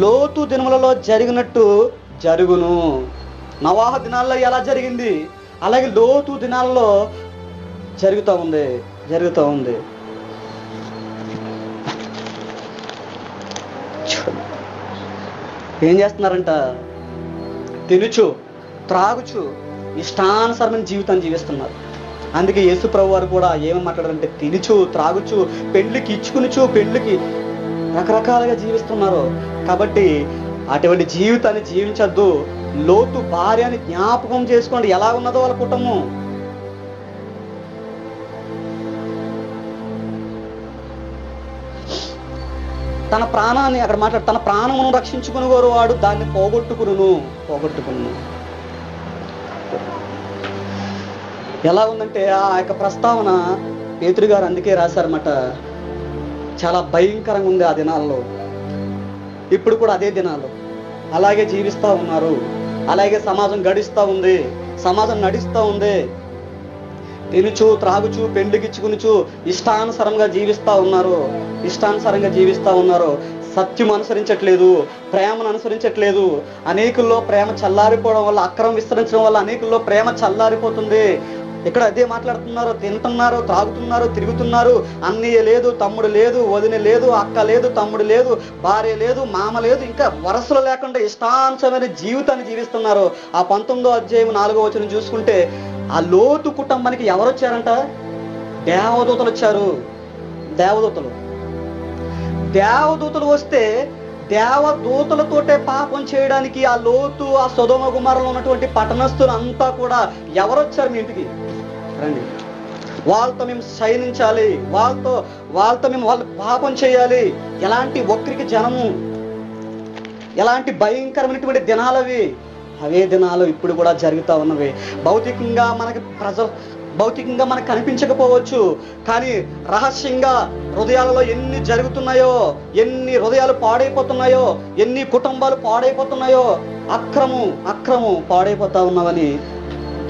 B: లోతు దినములలో జరిగినట్టు జరుగును. నవాహు దినాల్లో ఎలా జరిగింది, అలాగే లోతు దినాల్లో జరుగుతూ ఉంది. ఏం చేస్తున్నారంట? తినుచు త్రాగుచు ఇష్టానుసారమైన జీవితాన్ని జీవిస్తున్నారు. అందుకే యేసు ప్రభు వారు కూడా ఏమని మాట్లాడారంటే, తినుచు త్రాగుచు పెండ్లికి ఇచ్చుకునుచు పెండ్లికి రకరకాలుగా జీవిస్తున్నారు. కాబట్టి అటువంటి జీవితాన్ని జీవించద్దు. లోతు భార్యని జ్ఞాపకం చేసుకోండి, ఎలా ఉన్నదో వాళ్ళ కుటుంబం. తన ప్రాణాన్ని అక్కడ మాట్లాడు, తన ప్రాణమును రక్షించుకుని వాడు దాన్ని పోగొట్టుకును. ఎలా ఉందంటే ఆ యొక్క ప్రస్తావన పేతురు గారు అందుకే రాశారన్నమాట. చాలా భయంకరంగా ఉంది ఆ దినాల్లో. ఇప్పుడు కూడా అదే దినాలు అలాగే జీవిస్తూ ఉన్నారు. అలాగే సమాజం గడిస్తూ ఉంది, సమాజం నడుస్తూ ఉంది. తినుచు త్రాగుచు పెండ్లికిచ్చుకునుచు ఇష్టానుసారంగా జీవిస్తూ ఉన్నారు. సత్యం అనుసరించట్లేదు, ప్రేమను అనుసరించట్లేదు. అనేకుల్లో ప్రేమ చల్లారిపోవడం వల్ల, అక్రమం విస్తరించడం వల్ల అనేకుల్లో ప్రేమ చల్లారిపోతుంది. ఇక్కడ అదే మాట్లాడుతున్నారు. తింటున్నారు, త్రాగుతున్నారు, తిరుగుతున్నారు. అన్నయ్య లేదు, తమ్ముడు లేదు, వదిన లేదు, అక్క లేదు, తమ్ముడు లేదు, భార్య లేదు, మామ లేదు, ఇంకా వరసలు లేకుండా ఇష్టాంశమైన జీవితాన్ని జీవిస్తున్నారు. ఆ 19వ అధ్యాయం 4వ వచనం చూసుకుంటే ఆ లోతు కుటుంబానికి ఎవరు వచ్చారంట? దేవదూతలు వచ్చారు. దేవదూతలు వస్తే దేవదూతలతోటే పాపం చేయడానికి ఆ లోతు, ఆ సొదొమ గుమరలో ఉన్నటువంటి పట్టణస్థులు అంతా కూడా ఎవరు వచ్చారు మీ ఇంటికి? రండి, వాళ్ళతో మేము శయనించాలి, వాళ్ళతో మేము వాళ్ళు పాపం చేయాలి. ఎలాంటి ఒక్కరికి జనము, ఎలాంటి భయంకరమైనటువంటి దినాలవి. అవే దినాలు ఇప్పుడు కూడా జరుగుతూ ఉన్నవి. భౌతికంగా మనకు కనిపించకపోవచ్చు, కానీ రహస్యంగా హృదయాలలో ఎన్ని జరుగుతున్నాయో, ఎన్ని హృదయాలు పాడైపోతున్నాయో, ఎన్ని కుటుంబాలు పాడైపోతున్నాయో, అక్రము పాడైపోతా ఉన్నావని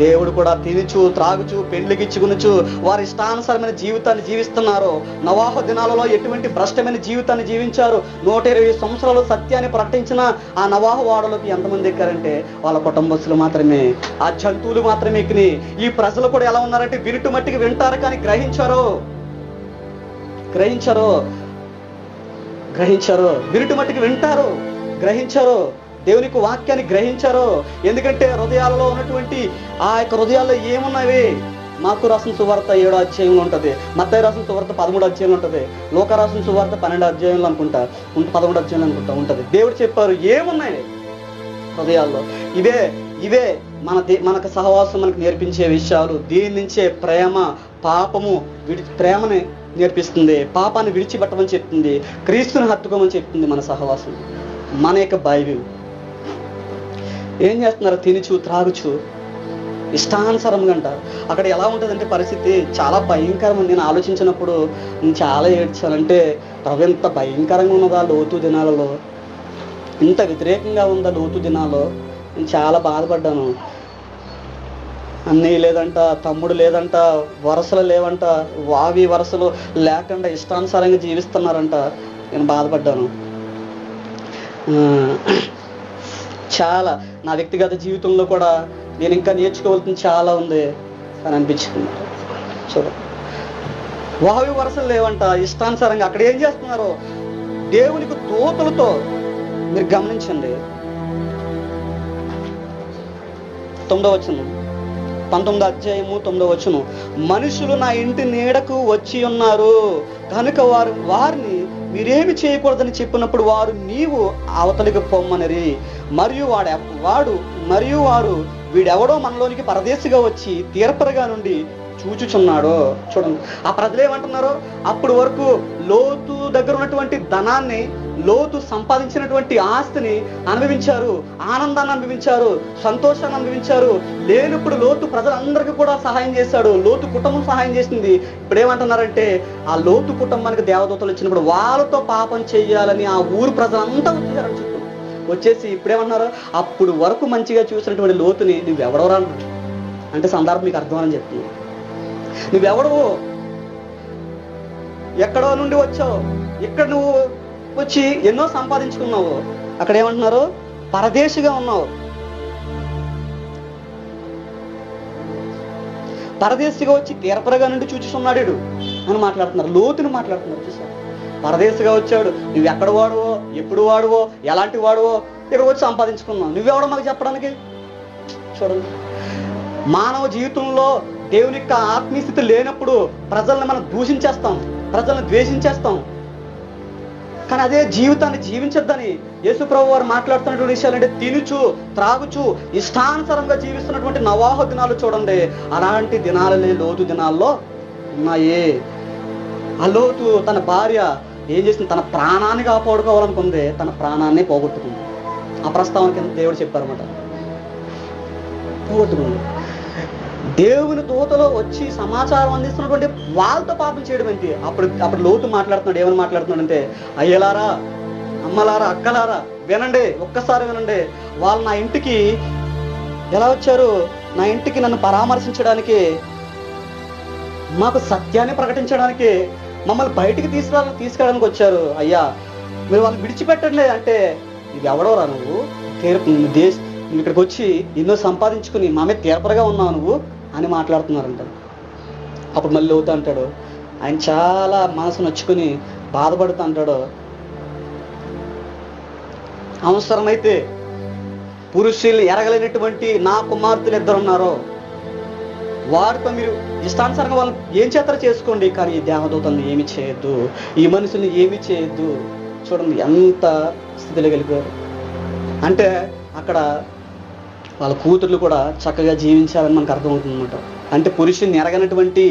B: దేవుడు కూడా తినుచు, త్రాగుచు, పెండ్లిగిచ్చుకునుచు వారి ఇష్టానుసారమైన జీవితాన్ని జీవిస్తున్నారు. నోవాహు దినాలలో ఎటువంటి భ్రష్టమైన జీవితాన్ని జీవించారు. 120 సంవత్సరాలు సత్యాన్ని ప్రకటించిన ఆ నోవాహు వాడలోకి ఎంతమంది ఎక్కారంటే వాళ్ళ కుటుంబస్తులు మాత్రమే, ఆ జంతువులు మాత్రమే ఎక్కిని. ఈ ప్రజలు కూడా ఎలా ఉన్నారంటే వినుటు మట్టికి వింటారు కానీ గ్రహించరు. వినుటు మట్టికి వింటారు, గ్రహించరు. దేవునికి వాక్యాన్ని గ్రహించారు. ఎందుకంటే హృదయాలలో ఉన్నటువంటి ఆ యొక్క హృదయాల్లో ఏమున్నవి? మార్కు రాసిన సువార్త 7వ అధ్యాయంలో ఉంటుంది, మత్తయి రాసిన సువార్త 13వ అధ్యాయంలో ఉంటుంది, లూకా రాసిన సువార్త 12వ అధ్యాయంలో అనుకుంటా, 11వ అధ్యాయంలో అనుకుంటా ఉంటుంది. దేవుడు చెప్పారు ఏమున్నాయి హృదయాల్లో. ఇవే మనకు సహవాసం మనకు నేర్పించే విషయాలు. దీని నుంచే పాపము ప్రేమని నేర్పిస్తుంది, పాపాన్ని విడిచిపెట్టమని చెప్తుంది, క్రీస్తుని హత్తుకోమని చెప్తుంది మన సహవాసం, మన యొక్క బైబిల్. ఏం చేస్తున్నారు? తినుచు, త్రాగుచు, ఇష్టానుసారంగా అంటారు. అక్కడ ఎలా ఉంటుందంటే పరిస్థితి చాలా భయంకరం. నేను ఆలోచించినప్పుడు నేను చాలా ఏడ్చానంటే, ప్రభు ఎంత భయంకరంగా ఉన్నదా లోతు దినాలలో, ఇంత వ్యతిరేకంగా ఉందా లోతు దినాల్లో. నేను చాలా బాధపడ్డాను. అన్నయ్య లేదంట, తమ్ముడు లేదంట, వరసలు లేవంట, వావి వరసలు లేకుండా ఇష్టానుసారంగా జీవిస్తున్నారంట. నేను బాధపడ్డాను. చాలా నా వ్యక్తిగత జీవితంలో కూడా నేను ఇంకా నేర్చుకోవాల్సింది చాలా ఉంది అని అనిపించింది. వావి వరసలు లేవంట, ఇష్టానుసారంగా. అక్కడ ఏం చేస్తున్నారు? దేవునికి దూతలతో మీరు గమనించండి. 9వ వచనం, 19వ అధ్యాయము 9వ వచనం. మనుషులు నా ఇంటి నీడకు వచ్చి ఉన్నారు కనుక వారిని మీరేమి చేయకూడదని చెప్పినప్పుడు వారు నీవు అవతలికి పొమ్మనిరి. మరియు వారు వీడెవడో మనలోనికి పరదేశిగా వచ్చి తీర్పరగా నుండి చూచుచున్నాడు. చూడండి, ఆ ప్రజలు ఏమంటున్నారు? అప్పుడు వరకు లోతు దగ్గర ఉన్నటువంటి ధనాన్ని, లోతు సంపాదించినటువంటి ఆస్తిని అనుభవించారు, ఆనందాన్ని అనుభవించారు, సంతోషాన్ని అనుభవించారు. లేనప్పుడు లోతు ప్రజలందరికీ కూడా సహాయం చేశాడు, లోతు కుటుంబం సహాయం చేసింది. ఇప్పుడు ఏమంటున్నారంటే ఆ లోతు కుటుంబానికి దేవదూతలు వచ్చినప్పుడు వాళ్ళతో పాపం చెయ్యాలని ఆ ఊరు ప్రజలంతా వచ్చేసారు చుట్టూ. వచ్చేసి ఇప్పుడేమన్నారు? అప్పుడు వరకు మంచిగా చూసినటువంటి లోతుని నువ్వెవడవరా అంటే సందర్భం మీకు అర్థమని చెప్తుంది. నువ్వెవడవు, ఎక్కడో నుండి వచ్చావు, ఇక్కడ నువ్వు వచ్చి ఎన్నో సంపాదించుకున్నావు. అక్కడ ఏమంటున్నారు? పరదేశిగా ఉన్నావు. పరదేశిగా వచ్చి తీర్పరగా నుండి చూచుచున్నాడు అని మాట్లాడుతున్నారు. లోతుని మాట్లాడుతున్నారు. చూసారు, పరదేశిగా వచ్చాడు, నువ్వు ఎక్కడ వాడువో, ఎప్పుడు వాడువో, ఎలాంటి వాడువో, ఇక్కడ వచ్చి సంపాదించుకున్నావు. నువ్వెవడో మాకు చెప్పడానికి? చూడండి, మానవ జీవితంలో దేవుని యొక్క ఆత్మీయ స్థితి లేనప్పుడు ప్రజల్ని మనం దూషించేస్తాం, ప్రజల్ని ద్వేషించేస్తాం. కానీ అదే జీవితాన్ని జీవించొద్దని యేసుప్రభు వారు మాట్లాడుతున్నటువంటి విషయాలు అంటే తినుచు, త్రాగుచు, ఇష్టానుసారంగా జీవిస్తున్నటువంటి నోవాహు దినాలు చూడండి. అలాంటి దినాలనే లోతు దినాల్లో ఉన్నాయి. ఆ లోతు తన భార్య ఏం చేసింది? తన ప్రాణాన్ని కాపాడుకోవాలనుకుంది, తన ప్రాణాన్ని పోగొట్టుకుంది. ఆ ప్రస్తావన కింద దేవుడు చెప్పారన్నమాట, పోగొట్టుకుంది. దేవుని దూతలో వచ్చి సమాచారం అందిస్తున్నటువంటి వాళ్ళతో పాపం చేయడం ఏంటి? అప్పుడు లోతు మాట్లాడుతున్నాడు. ఏమని మాట్లాడుతున్నాడు అంటే, అయ్యలారా, అమ్మలారా, అక్కలారా వినండి, ఒక్కసారి వినండి. వాళ్ళు నా ఇంటికి ఎలా వచ్చారు? నా ఇంటికి నన్ను పరామర్శించడానికి, మాకు సత్యాన్ని ప్రకటించడానికి, మమ్మల్ని బయటికి తీసుకెళ్ళడానికి వచ్చారు. అయ్యా మీరు వాళ్ళని విడిచిపెట్టండి అంటే, ఇది ఎవడోరా నువ్వు? నువ్వు ఇక్కడికి వచ్చి ఎన్నో సంపాదించుకుని మా మీద తీర్పరగా ఉన్నావు నువ్వు అని మాట్లాడుతున్నారంట. అప్పుడు మళ్ళీ అవుతా అంటాడు, ఆయన చాలా మనసు నొచ్చుకుని బాధపడుతూ అంటాడు, అవసరమైతే పురుషులు ఎరగలేనటువంటి నా కుమార్తెలు 2 ఉన్నారో వారితో మీరు ఇష్టానుసారంగా వాళ్ళు ఏం చేస్తారో చేసుకోండి, కానీ ఈ దేవదూతల్ని ఏమి చేయొద్దు, ఈ మనుషుల్ని ఏమి చేయొద్దు. చూడండి ఎంత స్థితిలో వెళ్ళిపోయారు. అంటే అక్కడ వాళ్ళ కూతుర్లు కూడా చక్కగా జీవించాలని మనకు అర్థమవుతుంది అనమాట. అంటే పురుషుని ఎరగనటువంటి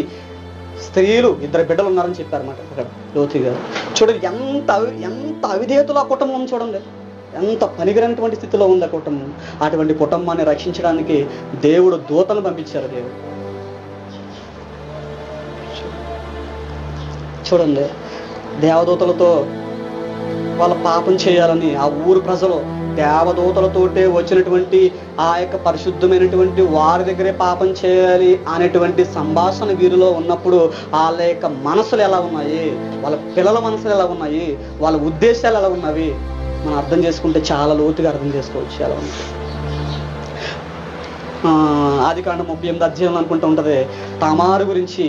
B: స్త్రీలు 2 బిడ్డలు ఉన్నారని చెప్పారన్నమాట అక్కడ లోతు గారు. చూడండి ఎంత అవిధేయతలో ఆ కుటుంబం, చూడండి ఎంత పనికిరనటువంటి స్థితిలో ఉంది ఆ కుటుంబం. అటువంటి కుటుంబాన్ని రక్షించడానికి దేవుడు దూతను పంపించారు. దేవుడు చూడండి, దేవదూతలతో వాళ్ళ పాపం చేయాలని ఆ ఊరు ప్రజలు దేవదూతలతోటే వచ్చినటువంటి ఆ యొక్క పరిశుద్ధమైనటువంటి వారి దగ్గరే పాపం చేయాలి అనేటువంటి సంభాషణ వీరిలో ఉన్నప్పుడు వాళ్ళ యొక్క మనసులు ఎలా ఉన్నాయి, వాళ్ళ పిల్లల మనసులు ఎలా ఉన్నాయి, వాళ్ళ ఉద్దేశాలు ఎలా ఉన్నవి మనం అర్థం చేసుకుంటే చాలా లోతుగా అర్థం చేసుకోవచ్చు. ఎలా ఉంది ఆదికాండం 38 అధ్యాయం అనుకుంటూ ఉంటుంది తామారు గురించి.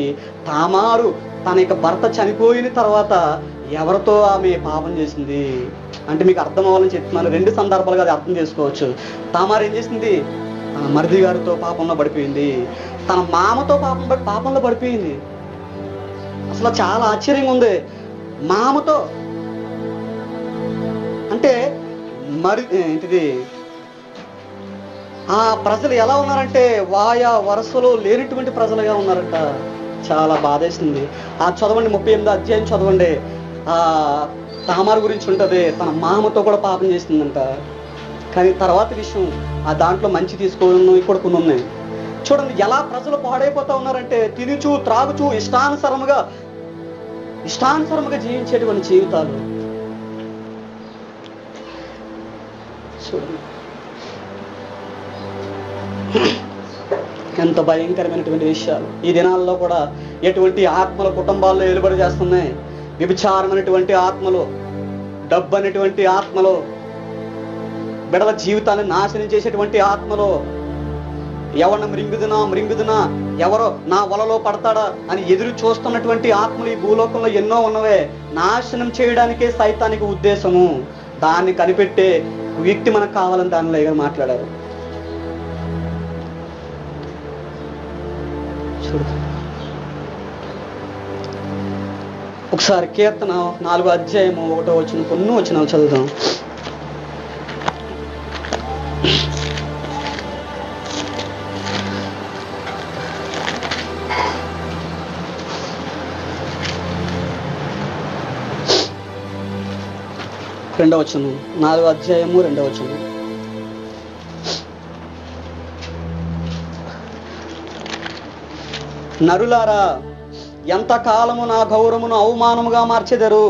B: తామారు తన యొక్క భర్త చనిపోయిన తర్వాత ఎవరితో ఆమె పాపం చేసింది అంటే మీకు అర్థం అవ్వాలని చెప్తున్నాను. 2 సందర్భాలుగా అది అర్థం చేసుకోవచ్చు. తామారు ఏం చేసింది, తన మరిది గారితో పాపంలో పడిపోయింది, తన మామతో పాపంలో పడిపోయింది. అసలు చాలా ఆశ్చర్యంగా ఉంది. మామతో అంటే మరి ఏంటిది, ఆ ప్రజలు ఎలా ఉన్నారంటే వాయా వరుసలో లేనటువంటి ప్రజలుగా ఉన్నారంట. చాలా బాధేసింది. ఆ చదవండి 38 అధ్యాయం చదవండి. ఆ తామారు గురించి ఉంటుంది, తన మామతో కూడా పాపం చేసిందంట. కానీ తర్వాత విషయం ఆ దాంట్లో మంచి తీసుకోవడం ఇక్కడ కొన్ని ఉన్నాయి. చూడండి ఎలా ప్రజలు పాడైపోతా ఉన్నారంటే తినుచు త్రాగుచు ఇష్టానుసారముగా జీవించేటువంటి జీవితాలు. చూడండి ఎంత భయంకరమైనటువంటి విషయాలు. ఈ దినాల్లో కూడా ఎటువంటి ఆత్మల కుటుంబాల్లో వెలుబడి చేస్తున్నాయి. వ్యభిచారం అనేటువంటి ఆత్మలు, డబ్బు అనేటువంటి ఆత్మలు, బిడల జీవితాన్ని నాశనం చేసేటువంటి ఆత్మలు, ఎవరిని మృంగుదునా ఎవరో నా వలలో పడతాడా అని ఎదురు చూస్తున్నటువంటి ఆత్మలు ఈ భూలోకంలో ఎన్నో ఉన్నవే. నాశనం చేయడానికే సైతానికి ఉద్దేశము. దాన్ని కనిపెట్టే వ్యక్తి మనకు కావాలని దానిలో ఏదో మాట్లాడారు. చూడు ఒకసారి కీర్తన 4వ అధ్యాయము 1వ వచనం కొన్ని వచనాలు చదువుదాం. రెండవ వచనం 4వ అధ్యాయము 2వ వచనం. నరులారా ఎంతకాలము నా గౌరవమును అవమానముగా మార్చెదరు,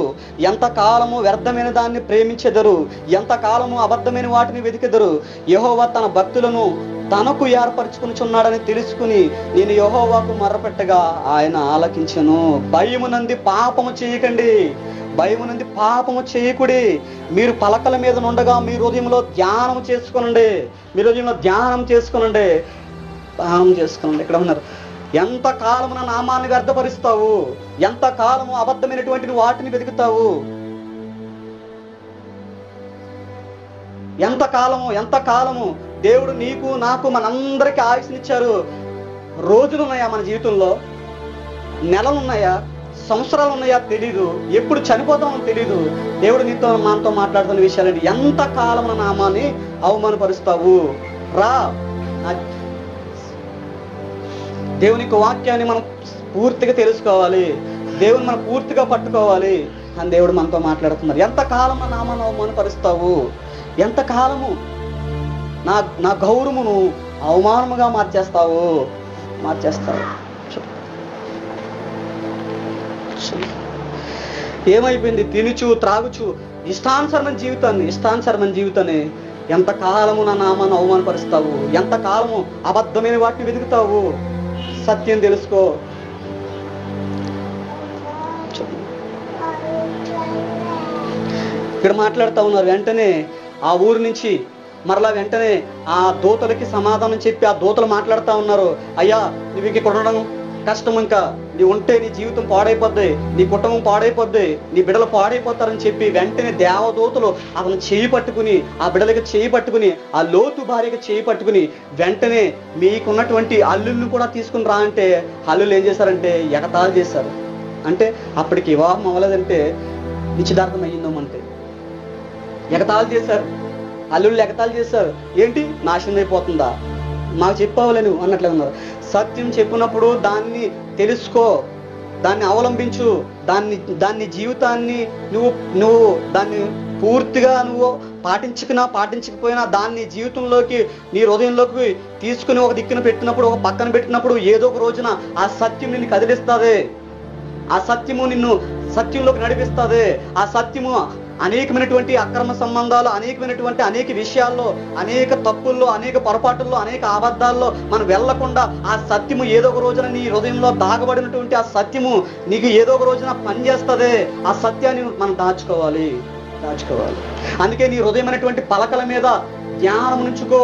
B: ఎంతకాలము వ్యర్థమైన దాన్ని ప్రేమించెదరు, ఎంతకాలము అబద్ధమైన వాటిని వెతికెదరు. యెహోవా తన భక్తులను తనకు ఏర్పరచుకునిచున్నాడని తెలుసుకుని నేను యెహోవాకు మొర్రపెట్టగా ఆయన ఆలకించెను. భయమునంది పాపము చేయకండి, భయమునంది పాపము చేయకుడి. మీరు పలకల మీద నుండగా మీ హృదయంలో ధ్యానం చేసుకునండి, మీ హృదయంలో ధ్యానం చేసుకునండి. ఇక్కడ ఉన్నారు. ఎంతకాలము నా నామాన్ని వ్యర్థపరుస్తావు, ఎంతకాలము అబద్ధమైనటువంటి వాటిని వెతుకుతావు, ఎంతకాలము దేవుడు నీకు నాకు మనందరికీ ఆయుష్నిచ్చారు. రోజులు ఉన్నాయా మన జీవితంలో, నెలలు ఉన్నాయా, సంవత్సరాలు ఉన్నాయా తెలీదు, ఎప్పుడు చనిపోతామో తెలీదు. దేవుడు నీతో మనతో మాట్లాడుతున్న విషయాలండి. ఎంతకాలం నా నామాన్ని అవమానపరుస్తావు, రా దేవుని యొక్క వాక్యాన్ని మనం పూర్తిగా తెలుసుకోవాలి, దేవుని మనం పూర్తిగా పట్టుకోవాలి అని దేవుడు మనతో మాట్లాడుతున్నారు. ఎంతకాలం నా నామాన్ని అవమానపరుస్తావు, ఎంతకాలము నా గౌరవమును అవమానముగా మార్చేస్తావు. ఏమైపోయింది? తినుచు త్రాగుచు ఇష్టానుసరమైన జీవితాన్ని ఎంతకాలము నా నామాన్ని అవమానపరుస్తావు, ఎంతకాలము అబద్ధమైన వాటిని వెతుకుతావు. సత్యం తెలుసుకో. ఇక్కడ మాట్లాడుతూ ఉన్నారు. వెంటనే ఆ ఊరు నుంచి మరలా వెంటనే ఆ దూతలకి సమాధానం చెప్పి ఆ దూతలు మాట్లాడుతూ ఉన్నారు, అయ్యా నువ్వు ఇంక కొనడం కష్టం, ఇంకా నీ ఉంటే నీ జీవితం పాడైపోద్ది, నీ కుటుంబం పాడైపోద్ది, నీ బిడ్డలు పాడైపోతారని చెప్పి వెంటనే దేవదూతలు అతను చేయి పట్టుకుని, ఆ బిడ్డలకి చేయి పట్టుకుని, ఆ లోతు భార్యకి చేయి పట్టుకుని వెంటనే మీకున్నటువంటి అల్లుల్ని కూడా తీసుకుని రా అంటే అల్లుళ్ళు ఏం చేశారంటే ఎగతాళి చేశారు. అంటే అప్పటికి వివాహం అవ్వలేదంటే నిశ్చితార్థం అయ్యిందోమంటే ఎగతాళి చేశారు, అల్లుళ్ళు ఎగతాళి చేశారు. ఏంటి నాశనం అయిపోతుందా, మాకు చెప్పవలే నువ్వు అన్నట్లే ఉన్నారు. సత్యం చెప్పినప్పుడు దాన్ని తెలుసుకో, దాన్ని అవలంబించు, దాన్ని జీవితాన్ని నువ్వు దాన్ని పూర్తిగా నువ్వు పాటించకపోయినా దాన్ని జీవితంలోకి నీ హృదయంలోకి తీసుకుని ఒక దిక్కున పెట్టినప్పుడు, ఒక పక్కన పెట్టినప్పుడు ఏదో ఒక రోజున ఆ సత్యం నిన్ను కదిలిస్తుంది, ఆ సత్యము నిన్ను సత్యంలోకి నడిపిస్తుంది. ఆ సత్యము అనేకమైనటువంటి అక్రమ సంబంధాలు, అనేక విషయాల్లో, అనేక తప్పుల్లో, అనేక పొరపాటుల్లో, అనేక అబద్ధాల్లో మనం వెళ్లకుండా ఆ సత్యము ఏదో ఒక రోజున నీ హృదయంలో దాగబడినటువంటి ఆ సత్యము నీకు ఏదో ఒక రోజున పనిచేస్తుంది. ఆ సత్యాన్ని మనం దాచుకోవాలి. అందుకే నీ హృదయమైనటువంటి పలకల మీద జ్ఞానం ఉంచుకో.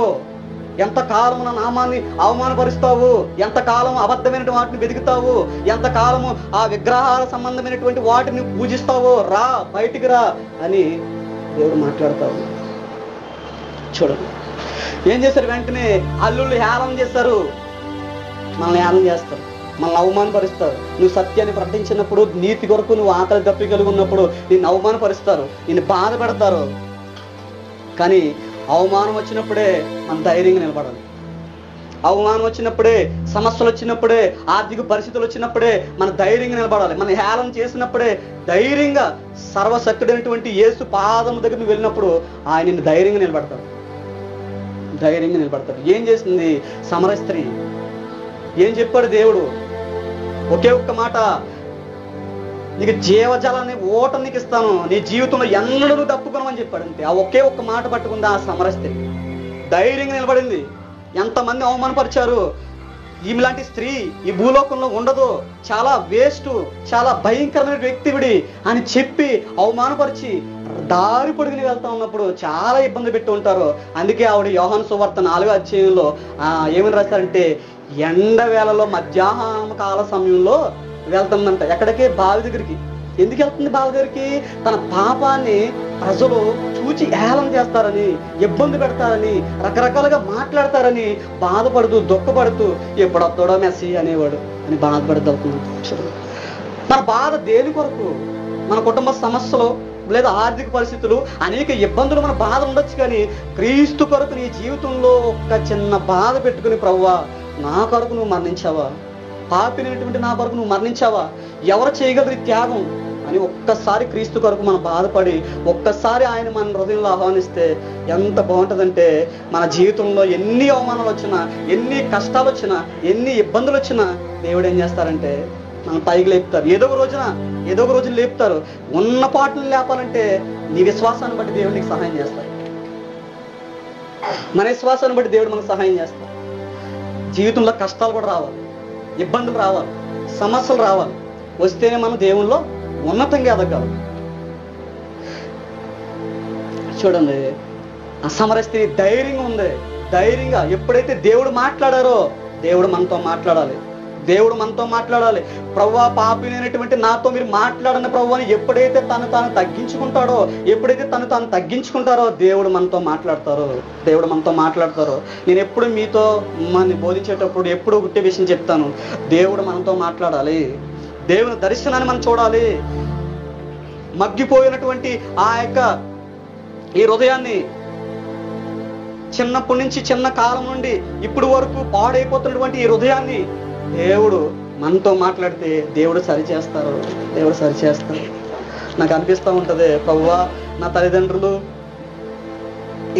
B: ఎంతకాలము నా నామాన్ని అవమానపరుస్తావు, ఎంతకాలం అబద్ధమైన వాటిని వెతుకుతావు, ఎంతకాలము ఆ విగ్రహాల సంబంధమైనటువంటి వాటిని పూజిస్తావో, రా బయటికి రా అని దేవుడు మాట్లాడతావు. చూడండి ఏం చేశారు, వెంటనే అల్లుళ్ళు హేళన చేస్తారు, మనల్ని హేళన చేస్తారు, మనల్ని అవమానపరుస్తారు. నువ్వు సత్యాన్ని ప్రకటించినప్పుడు, నీతి కొరకు నువ్వు ఆకలి దప్పి కలిగి ఉన్నప్పుడు నిన్ను అవమానపరుస్తారు, నిన్ను బాధ పెడతారు. కానీ అవమానం వచ్చినప్పుడే మనం ధైర్యంగా నిలబడాలి. అవమానం వచ్చినప్పుడే, సమస్యలు వచ్చినప్పుడే, ఆర్థిక పరిస్థితులు వచ్చినప్పుడే మన ధైర్యంగా నిలబడాలి. మన హేళన చేసినప్పుడే ధైర్యంగా సర్వశక్తుడైనటువంటి యేసు పాదం దగ్గర నువ్వు వెళ్ళినప్పుడు ఆయన ధైర్యంగా నిలబడతాడు. ఏం చేసింది సమర స్త్రీ? ఏం చెప్పాడు దేవుడు? ఒకే ఒక్క మాట, నీకు జీవజలాన్ని ఓట నీకు ఇస్తాను, నీ జీవితంలో ఎన్నడూ తప్పుకోనమని చెప్పాడు. అంతే. ఆ ఒకే ఒక్క మాట పట్టుకుంది ఆ సమర స్త్రీ, ధైర్యంగా నిలబడింది. ఎంతమంది అవమానపరిచారు, ఈమెలాంటి స్త్రీ ఈ భూలోకంలో ఉండదు, చాలా వేస్ట్, చాలా భయంకరమైన వ్యక్తివిడి అని చెప్పి అవమానపరిచి దారి పొడుగుని వెళ్తా ఉన్నప్పుడు చాలా ఇబ్బంది పెట్టి ఉంటారు. అందుకే ఆవిడ యోహాను సువార్త 4వ అధ్యాయంలో ఏమని రాశారంటే, ఎండవేళలో మధ్యాహ్న కాల సమయంలో వెళ్తుందంట. ఎక్కడికి? బావి దగ్గరికి. ఎందుకు వెళ్తుంది బావి దగ్గరికి? తన పాపాన్ని ప్రజలు చూచి హేళన చేస్తారని, ఇబ్బంది పెడతారని, రకరకాలుగా మాట్లాడతారని బాధపడుతూ, దుఃఖపడుతూ ఎప్పుడొస్తాడో మెస్సీ అనేవాడు అని బాధపడుతూ అవుతుంది. మన బాధ దేని కొరకు? మన కుటుంబ సమస్యలు లేదా ఆర్థిక పరిస్థితులు, అనేక ఇబ్బందులు, మన బాధ ఉండొచ్చు. కానీ క్రీస్తు కొరకు నీ జీవితంలో ఒక చిన్న బాధ పెట్టుకుని, ప్రభువా నా కొరకు నువ్వు మరణించావా, పాపినటువంటి నా కొరకు నువ్వు మరణించావా, ఎవరు చేయగలరు ఈ త్యాగం అని ఒక్కసారి క్రీస్తు కొరకు మనం బాధపడి, ఒక్కసారి ఆయన మన హృదయంలో ఆహ్వానిస్తే ఎంత బాగుంటుందంటే, మన జీవితంలో ఎన్ని అవమానాలు వచ్చినా, ఎన్ని కష్టాలు వచ్చినా, ఎన్ని ఇబ్బందులు వచ్చినా దేవుడు ఏం చేస్తారంటే మనం పైకి లేపుతారు. ఏదో ఒక రోజున లేపుతారు. ఉన్న పాటలు లేపాలంటే నీ విశ్వాసాన్ని బట్టి దేవుడు నీకు సహాయం చేస్తాడు. మన విశ్వాసాన్ని బట్టి దేవుడు మనకు సహాయం చేస్తాడు. జీవితంలో కష్టాలు కూడా రావాలి, ఇబ్బందులు రావాలి, సమస్యలు రావాలి. వస్తేనే మనం దేవుల్లో ఉన్నతంగా ఎదగలం. చూడండి, ఆ సమర స్త్రీ ధైర్యంగా ఉంది. ధైర్యంగా ఎప్పుడైతే దేవుడు మాట్లాడారో, దేవుడు మనతో మాట్లాడాలి. ప్రభువా పాపినైనటువంటి నాతో మీరు మాట్లాడని ప్రభు అని ఎప్పుడైతే తను తగ్గించుకుంటారో దేవుడు మనతో మాట్లాడతారో. నేను ఎప్పుడు మీతో మన బోధించేటప్పుడు ఎప్పుడు ఒకటే విషయం చెప్తాను, దేవుడు మనతో మాట్లాడాలి. దేవుని దర్శనాన్ని మనం చూడాలి. మగ్గిపోయినటువంటి ఆ యొక్క ఈ హృదయాన్ని చిన్నప్పటి నుంచి, చిన్న కాలం నుండి ఇప్పుడు వరకు పాడైపోతున్నటువంటి ఈ హృదయాన్ని దేవుడు మనతో మాట్లాడితే దేవుడు సరిచేస్తారు. నాకు అనిపిస్తూ ఉంటుంది, ప్రభువా నా తల్లిదండ్రులు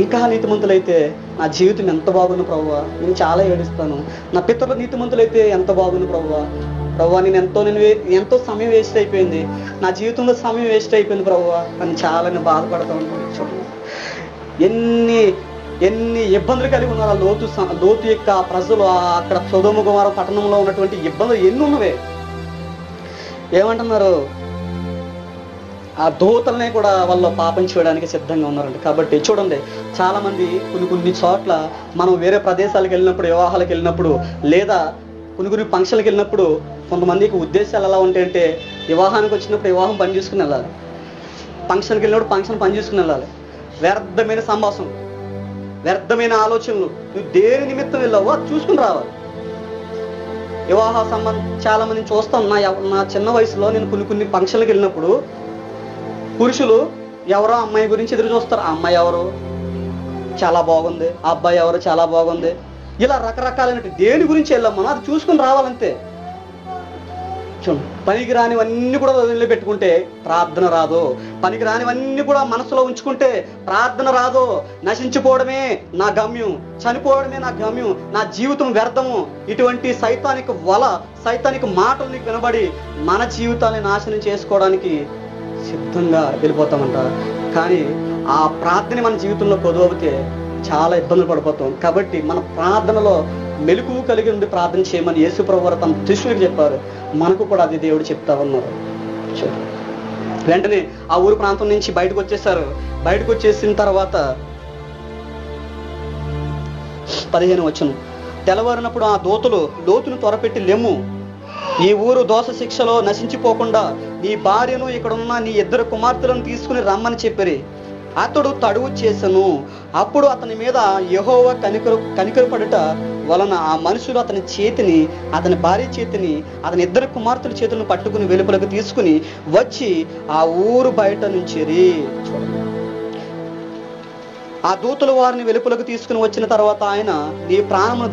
B: ఇంకా నీతిమంతులైతే నా జీవితం ఎంత బాగుంది ప్రభువా, నేను చాలా ఏడుస్తాను. నా పితరులు నీతిమంతులైతే ఎంత బాగుంది ప్రభువా, నేను ఎంతో సమయం వేస్ట్ అయిపోయింది, నా జీవితంలో సమయం వేస్ట్ అయిపోయింది ప్రభువా అని చాలా నేను బాధపడతా ఉంటాను. ఎన్ని ఇబ్బందులు కలిగి ఉన్నారు లోతు యొక్క ప్రజలు. అక్కడ సొదొమ గొమొర్రా పట్టణంలో ఉన్నటువంటి ఇబ్బందులు ఎన్ని ఉన్నవే. ఏమంటున్నారు? ఆ దూతలనే కూడా వాళ్ళు పాపం చేయడానికి సిద్ధంగా ఉన్నారండి. కాబట్టి చూడండి, చాలా మంది కొన్ని చోట్ల మనం వేరే ప్రదేశాలకు వెళ్ళినప్పుడు, వివాహాలకు వెళ్ళినప్పుడు, లేదా కొన్ని ఫంక్షన్లకు వెళ్ళినప్పుడు కొంతమందికి ఉద్దేశాలు ఎలా ఉంటాయంటే, వివాహానికి వచ్చినప్పుడు వివాహం పని చేసుకుని వెళ్ళాలి, ఫంక్షన్కి వెళ్ళినప్పుడు ఫంక్షన్ పని చేసుకుని వెళ్ళాలి. వ్యర్థమైన సంభాషణ, వ్యర్థమైన ఆలోచనలు, నువ్వు దేని నిమిత్తం వెళ్ళావో అది చూసుకుని రావాలి. వివాహ సంబంధం చాలా మందిని చూస్తాను. నా చిన్న వయసులో నేను కొన్ని ఫంక్షన్లకు వెళ్ళినప్పుడు పురుషులు ఎవరో అమ్మాయి గురించి ఎదురు చూస్తారు. ఆ అమ్మాయి ఎవరు చాలా బాగుంది, ఆ అబ్బాయి ఎవరు చాలా బాగుంది, ఇలా రకరకాలైన దేని గురించి వెళ్ళాం మనం అది చూసుకుని రావాలంతే. చూడండి, పనికి రానివన్నీ కూడా వదిలిపెట్టుకుంటే ప్రార్థన రాదు, పనికి రానివన్నీ కూడా మనసులో ఉంచుకుంటే ప్రార్థన రాదు. నశించిపోవడమే నా గమ్యం, చనిపోవడమే నా గమ్యం, నా జీవితం వ్యర్థము, ఇటువంటి సైతానిక వల, సైతానిక మాటలు నీకు వినబడి మన జీవితాన్ని నాశనం చేసుకోవడానికి సిద్ధంగా వెళ్ళిపోతామంట. కానీ ఆ ప్రార్థన మన జీవితంలో కొదువతే చాలా ఇబ్బందులు పడిపోతాం. కాబట్టి మన ప్రార్థనలో మెలకువ కలిగి ఉండి ప్రార్థన చేయమని యేసు ప్రభువు తన శిష్యులకు చెప్పారు. మనకు కూడా అది దేవుడు చెప్తా ఉన్నారు. వెంటనే ఆ ఊరు ప్రాంతం నుంచి బయటకు వచ్చేసారు. బయటకు వచ్చేసిన తర్వాత 15 వచనం, తెల్లవారినప్పుడు ఆ దూతలు లోతును త్వరపెట్టి లెమ్ము, ఈ ఊరు దోష శిక్షలో నశించిపోకుండా నీ భార్యను, ఇక్కడున్న నీ 2 కుమార్తెలను తీసుకుని రమ్మని చెప్పిరి. అతడు తడువు చేసెను. అప్పుడు అతని మీద యెహోవా కనికరపడుట వలన ఆ మనుషులు అతని చేతిని, అతని భార్య చేతిని, అతని 2 కుమార్తెల చేతులను పట్టుకుని వెలుపలకు తీసుకుని వచ్చి ఆ ఊరు బయట నుంచిరి. ఆ దూతలు వారిని వెలుపలకు తీసుకుని వచ్చిన తర్వాత ఆయన, నీ ప్రాణమును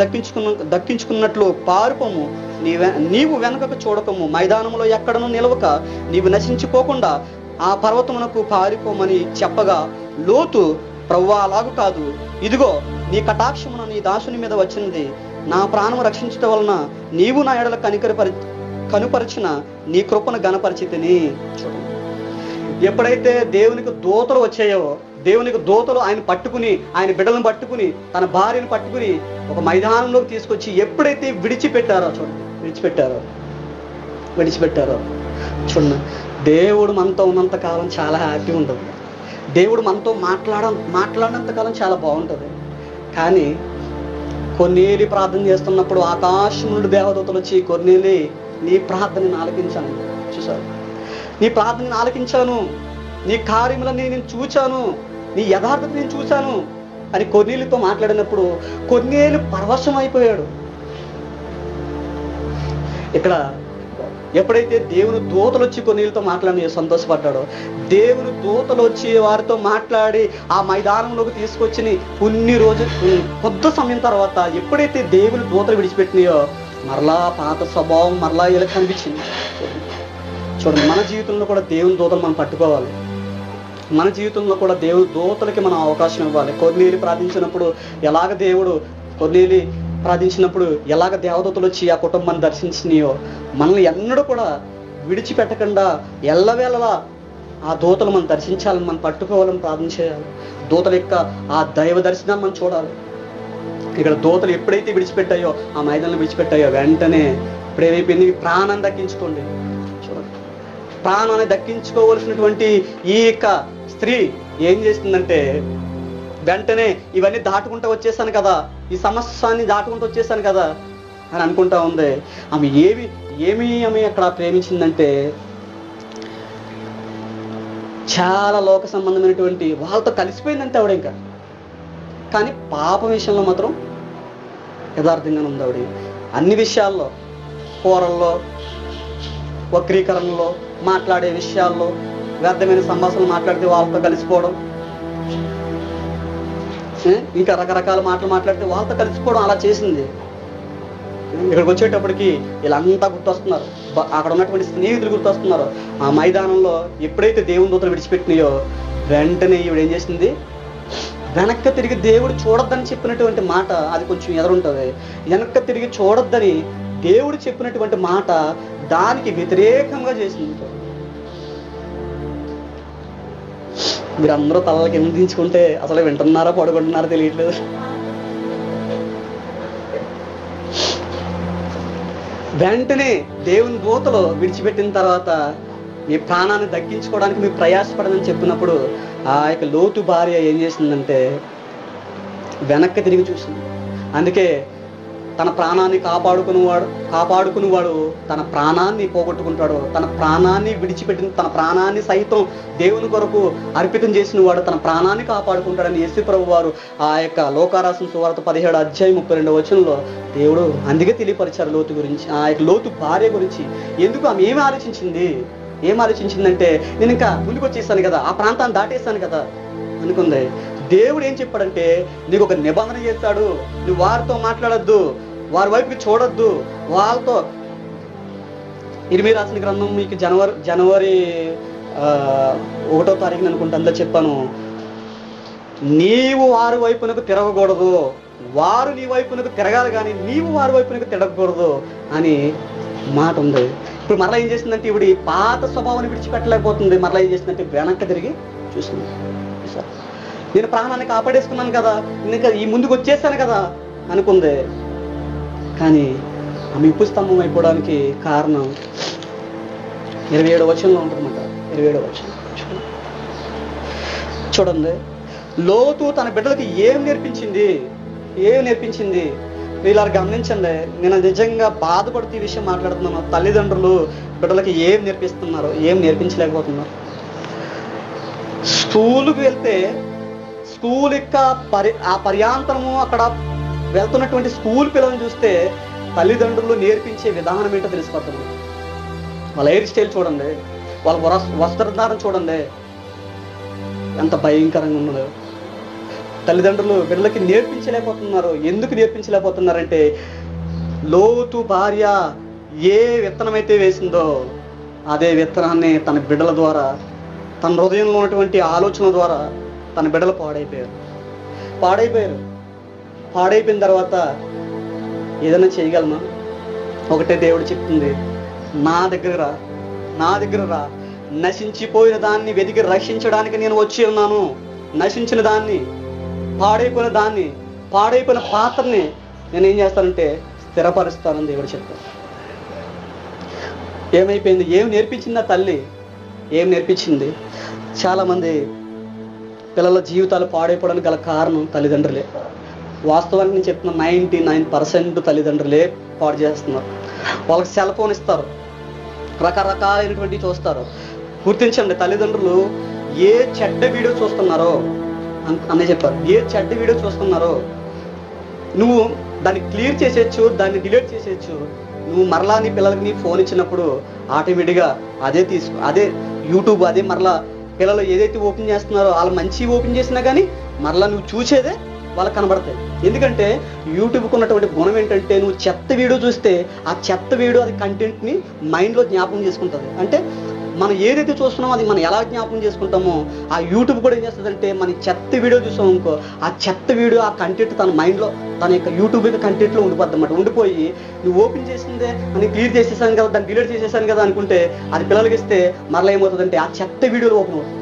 B: దక్కించుకున్నట్లు పారుపము, నీవు వెనకకు చూడకము, మైదానంలో ఎక్కడను నిలవక నీవు నశించిపోకుండా ఆ పర్వతమునకు పారిపోమని చెప్పగా, లోతు, ప్రభువా అలాగు కాదు, ఇదిగో నీ కటాక్షమున నీ దాసుని మీద వచ్చినది, నా ప్రాణము రక్షించటం వలన నీవు నా ఎడల కనుపరిచిన నీ కృపను గణపరిచితిని. ఎప్పుడైతే దేవునికి దూతలు వచ్చాయో, దేవునికి దూతలు ఆయన పట్టుకుని, ఆయన బిడ్డలను పట్టుకుని, తన భార్యను పట్టుకుని ఒక మైదానంలోకి తీసుకొచ్చి ఎప్పుడైతే విడిచిపెట్టారో చూడండి, దేవుడు మనతో ఉన్నంత కాలం చాలా హ్యాపీ ఉంటుంది. దేవుడు మనతో మాట్లాడినంత కాలం చాలా బాగుంటుంది. కానీ కొన్నేళ్ళు ప్రార్థన చేస్తున్నప్పుడు ఆకాశం నుండి దేవదూతలు వచ్చి, కొన్నేళ్ళు నీ ప్రార్థనని ఆలకించాను, చూసారు, నీ ప్రార్థనని ఆలకించాను, నీ కార్యములని నేను చూచాను, నీ యథార్థత నేను చూశాను అని కొన్నేళ్ళతో మాట్లాడినప్పుడు కొన్నేళ్ళు పరవశం అయిపోయాడు. ఇక్కడ ఎప్పుడైతే దేవుని దూతలు వచ్చి కొన్నేళ్ళతో మాట్లాడి సంతోషపడ్డాడో, దేవుని దూతలు వచ్చి వారితో మాట్లాడి ఆ మైదానంలోకి తీసుకొచ్చి కొద్ది సమయం తర్వాత ఎప్పుడైతే దేవుని దూతలు విడిచిపెట్టినాయో మరలా పాత స్వభావం మరలా ఇలా కనిపించింది. చూడండి, మన జీవితంలో కూడా దేవుని దూతలు మనం పట్టుకోవాలి. మన జీవితంలో కూడా దేవుని దూతలకి మనం అవకాశం ఇవ్వాలి. కొన్నేళ్ళు ప్రార్థించినప్పుడు ఎలాగ దేవదూతలు వచ్చి ఆ కుటుంబాన్ని దర్శించినాయో, మనల్ని ఎన్నడూ కూడా విడిచిపెట్టకుండా ఎల్లవేళలా ఆ దూతలు మనం దర్శించాలని, మనం పట్టుకోవాలని ప్రార్థన చేయాలి. దూతల యొక్క ఆ దైవ దర్శనాన్ని మనం చూడాలి. ఇక్కడ దూతలు ఎప్పుడైతే విడిచిపెట్టాయో, ఆ మైదానంలో విడిచిపెట్టాయో, వెంటనే ఇప్పుడు ఏమైపోయింది, ప్రాణాన్ని దక్కించుకోండి. చూడండి, ప్రాణాన్ని దక్కించుకోవలసినటువంటి ఈ యొక్క స్త్రీ ఏం చేస్తుందంటే, వెంటనే ఇవన్నీ దాటుకుంటూ వచ్చేసాను కదా, ఈ సమస్యని దాటుకుంటూ వచ్చేసాను కదా అని అనుకుంటా ఉంది. ఆమె ఆమె అక్కడ ప్రేమించిందంటే చాలా లోక సంబంధమైనటువంటి వాళ్ళతో కలిసిపోయిందంటే ఆవిడ ఇంకా. కానీ పాపం విషయంలో మాత్రం యథార్థంగానే ఉంది ఆవిడ. అన్ని విషయాల్లో, కూరల్లో, వక్రీకరణలో, మాట్లాడే విషయాల్లో, వ్యర్థమైన సంభాషణలు మాట్లాడితే వాళ్ళతో కలిసిపోవడం, ఇంకా రకరకాల మాటలు మాట్లాడితే వాళ్ళతో కలిసిపోవడం అలా చేసింది. ఇక్కడికి వచ్చేటప్పటికి వీళ్ళంతా గుర్తొస్తున్నారు, అక్కడ ఉన్నటువంటి స్నేహితులు గుర్తొస్తున్నారు. ఆ మైదానంలో ఎప్పుడైతే దేవుని దూతలు విడిచిపెట్టినాయో వెంటనే ఈవిడ ఏం చేసింది, వెనక్కి తిరిగి దేవుడు చూడొద్దని చెప్పినటువంటి మాట అది కొంచెం ఎదురుంటుంది. వెనక్కి తిరిగి చూడొద్దని దేవుడు చెప్పినటువంటి మాట దానికి వ్యతిరేకంగా చేసింది. మీరందరూ తలకి ఎందుకు దించుకుంటే అసలు వింటున్నారా పడుకుంటున్నారా తెలియట్లేదు. వెంటనే దేవుని దూతలు విడిచిపెట్టిన తర్వాత మీ ప్రాణాన్ని దక్కించుకోవడానికి మీరు ప్రయాసపడదని చెప్పినప్పుడు ఆ యొక్క లోతు భార్య ఏం చేసిందంటే వెనక్కి తిరిగి చూసింది. అందుకే తన ప్రాణాన్ని కాపాడుకునేవాడు తన ప్రాణాన్ని పోగొట్టుకుంటాడు. తన ప్రాణాన్ని విడిచిపెట్టిన, తన ప్రాణాన్ని సైతం దేవుని కొరకు అర్పితం చేసిన వాడు తన ప్రాణాన్ని కాపాడుకుంటాడని యేసు ప్రభు వారు ఆ యొక్క లోకారాసిన సువార్త 17:32 దేవుడు అందుకే తెలియపరిచారు లోతు గురించి, ఆ యొక్క లోతు భార్య గురించి. ఎందుకు ఆమె ఏం ఆలోచించిందంటే నేను ఇంకా ముందుకు వచ్చేసాను కదా, ఆ ప్రాంతాన్ని దాటేస్తాను కదా అనుకుంది. దేవుడు ఏం చెప్పాడంటే నీకు ఒక నిబంధన చేస్తాడు, నువ్వు వారితో మాట్లాడొద్దు, వారి వైపుకి చూడొద్దు, వాళ్ళతో. ఇర్మీయా రాసిన గ్రంథం మీకు జనవరి 1వ తారీఖున అనుకుంటా అందులో చెప్పాను, నీవు వారి వైపునకు తిరగకూడదు, వారు నీ వైపునకు తిరగాలి కానీ నీవు వారి వైపునకు తిరగకూడదు అని మాట ఉంది. ఇప్పుడు మరలా ఏం చేసిందంటే ఇప్పుడు ఈ పాత స్వభావాన్ని విడిచిపెట్టలేకపోతుంది. మరలా ఏం చేసిందంటే వెనక్కి తిరిగి చూసింది. నేను ప్రాణాన్ని కాపాడేసుకున్నాను కదా, ఇంకా ఈ ముందుకు వచ్చేసాను కదా అనుకుంది. కానీ ఆమె ఉప్పు స్తంభం అయిపోవడానికి కారణం 27వ వచనంలో ఉంటుందన్నమాట. 27వ వచనం చూడండి. లోతు తన బిడ్డలకి ఏం నేర్పించింది? వీళ్ళ గమనించండి. నేను నిజంగా బాధపడుతూ ఈ విషయం మాట్లాడుతున్నాను. తల్లిదండ్రులు బిడ్డలకి ఏం నేర్పిస్తున్నారు, ఏం నేర్పించలేకపోతున్నారు. స్కూలుకి వెళ్తే స్కూల్ యొక్క ఆ పర్యాంతరము అక్కడ వెళ్తున్నటువంటి స్కూల్ పిల్లలను చూస్తే తల్లిదండ్రులు నేర్పించే విధానం ఏంటో తెలిసిపోతుంది. వాళ్ళ హెయిర్ స్టైల్ చూడండి, వాళ్ళ వస్త్రధారణ చూడండి, ఎంత భయంకరంగా ఉన్నదో. తల్లిదండ్రులు బిడ్డలకి నేర్పించలేకపోతున్నారు. ఎందుకు నేర్పించలేకపోతున్నారంటే లోతు భార్య ఏ విత్తనం అయితే వేసిందో అదే విత్తనాన్ని తన బిడ్డల ద్వారా, తన హృదయంలో ఉన్నటువంటి ఆలోచన ద్వారా తన బిడ్డలు పాడైపోయిన తర్వాత ఏదైనా చేయగలమా? ఒకటే దేవుడు చెప్తుంది, నా దగ్గర రా, నశించిపోయిన దాన్ని వెతికి రక్షించడానికి నేను వచ్చి ఉన్నాను. నశించిన దాన్ని, పాడైపోయిన పాత్రని నేను ఏం చేస్తానంటే స్థిరపరుస్తానని దేవుడు చెప్తాను. ఏమైపోయింది? ఏం నేర్పించింది ఆ తల్లి? ఏం నేర్పించింది? చాలామంది పిల్లల జీవితాలు పాడైపోవడానికి గల కారణం తల్లిదండ్రులే. వాస్తవానికి నేను చెప్తున్నా 99% తల్లిదండ్రులే పాడు చేస్తున్నారు. వాళ్ళకి సెల్ ఫోన్ ఇస్తారు, రకరకాలైనటువంటి చూస్తారు. గుర్తించండి, తల్లిదండ్రులు ఏ చెడ్డ వీడియో చూస్తున్నారో అనే చెప్పారు, ఏ చెడ్డ వీడియో చూస్తున్నారో నువ్వు దాన్ని క్లియర్ చేసేయచ్చు, దాన్ని డిలీట్ చేసేయచ్చు. నువ్వు మరలా నీ పిల్లలకి నీ ఫోన్ ఇచ్చినప్పుడు ఆటోమేటిక్గా అదే యూట్యూబ్, అదే మరలా పిల్లలు ఏదైతే ఓపెన్ చేస్తున్నారో వాళ్ళు మంచి ఓపెన్ చేసినా కానీ మరలా నువ్వు చూసేదే వాళ్ళకి కనబడతాయి. ఎందుకంటే యూట్యూబ్కి ఉన్నటువంటి గుణం ఏంటంటే నువ్వు చెత్త వీడియో చూస్తే ఆ చెత్త వీడియో అది కంటెంట్ని మైండ్లో జ్ఞాపకం చేసుకుంటుంది. అంటే మనం ఏదైతే చూస్తున్నామో అది మనం ఎలా జ్ఞాపకం చేసుకుంటామో ఆ యూట్యూబ్ కూడా ఏం చేస్తుందంటే మన చెత్త వీడియో చూసాం అనుకో, ఆ చెత్త వీడియో ఆ కంటెంట్ తన మైండ్లో, తన యొక్క యూట్యూబ్ యొక్క కంటెంట్లో ఉండిపోద్ది అన్నమాట. ఉండిపోయి నువ్వు ఓపెన్ చేసిందే అని క్లియర్ చేసేసాను కదా, దాన్ని డిలీట్ చేసేసాను కదా అనుకుంటే అది పిల్లలకి ఇస్తే మరలా ఏమవుతుందంటే ఆ చెత్త వీడియోలు ఓపెన్ అవుతుంది.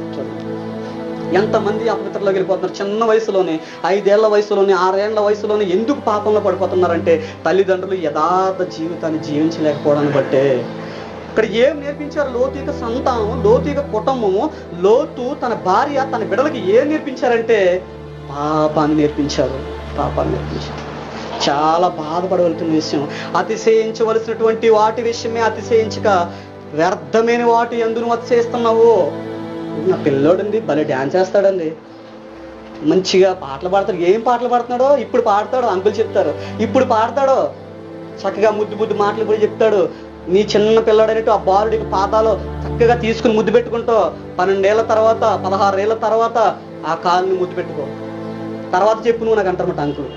B: ఎంతమంది అపవిత్రలోకి వెళ్ళిపోతున్నారు చిన్న వయసులోనే, 5 ఏళ్ల వయసులోనే, 6 ఏళ్ల వయసులోనే. ఎందుకు పాపంలో పడిపోతున్నారంటే తల్లిదండ్రులు యథార్థ జీవితాన్ని జీవించలేకపోవడాన్ని బట్టే. ఇక్కడ ఏం నేర్పించారు? లోతు యొక్క సంతానం, లోతు యొక్క కుటుంబము, లోతు తన భార్య తన బిడ్డలకి ఏం నేర్పించారంటే పాపాన్ని నేర్పించారు. చాలా బాధపడవలసిన విషయం. అతిశయించవలసినటువంటి వాటి విషయమే అతిశయించక వ్యర్థమైన వాటి యందు నువ్వు అతిశయిస్తున్నావు. నా పిల్లోడండి భలే డ్యాన్స్ చేస్తాడండి, మంచిగా పాటలు పాడతాడు. ఏం పాటలు పాడుతున్నాడో ఇప్పుడు పాడతాడు, అంకులు చెప్తారు. ఇప్పుడు పాడతాడో చక్కగా ముద్దు మాటలు కూడా చెప్తాడు. నీ చిన్న పిల్లాడనేట్టు ఆ బాలుడికి పాదాలు చక్కగా తీసుకుని ముద్దు పెట్టుకుంటూ 12 ఏళ్ల తర్వాత 16 ఏళ్ల తర్వాత ఆ కాలుని ముద్దు పెట్టుకో, తర్వాత చెప్పు నువ్వు నాకు అంటారన్నమాట అంకులు.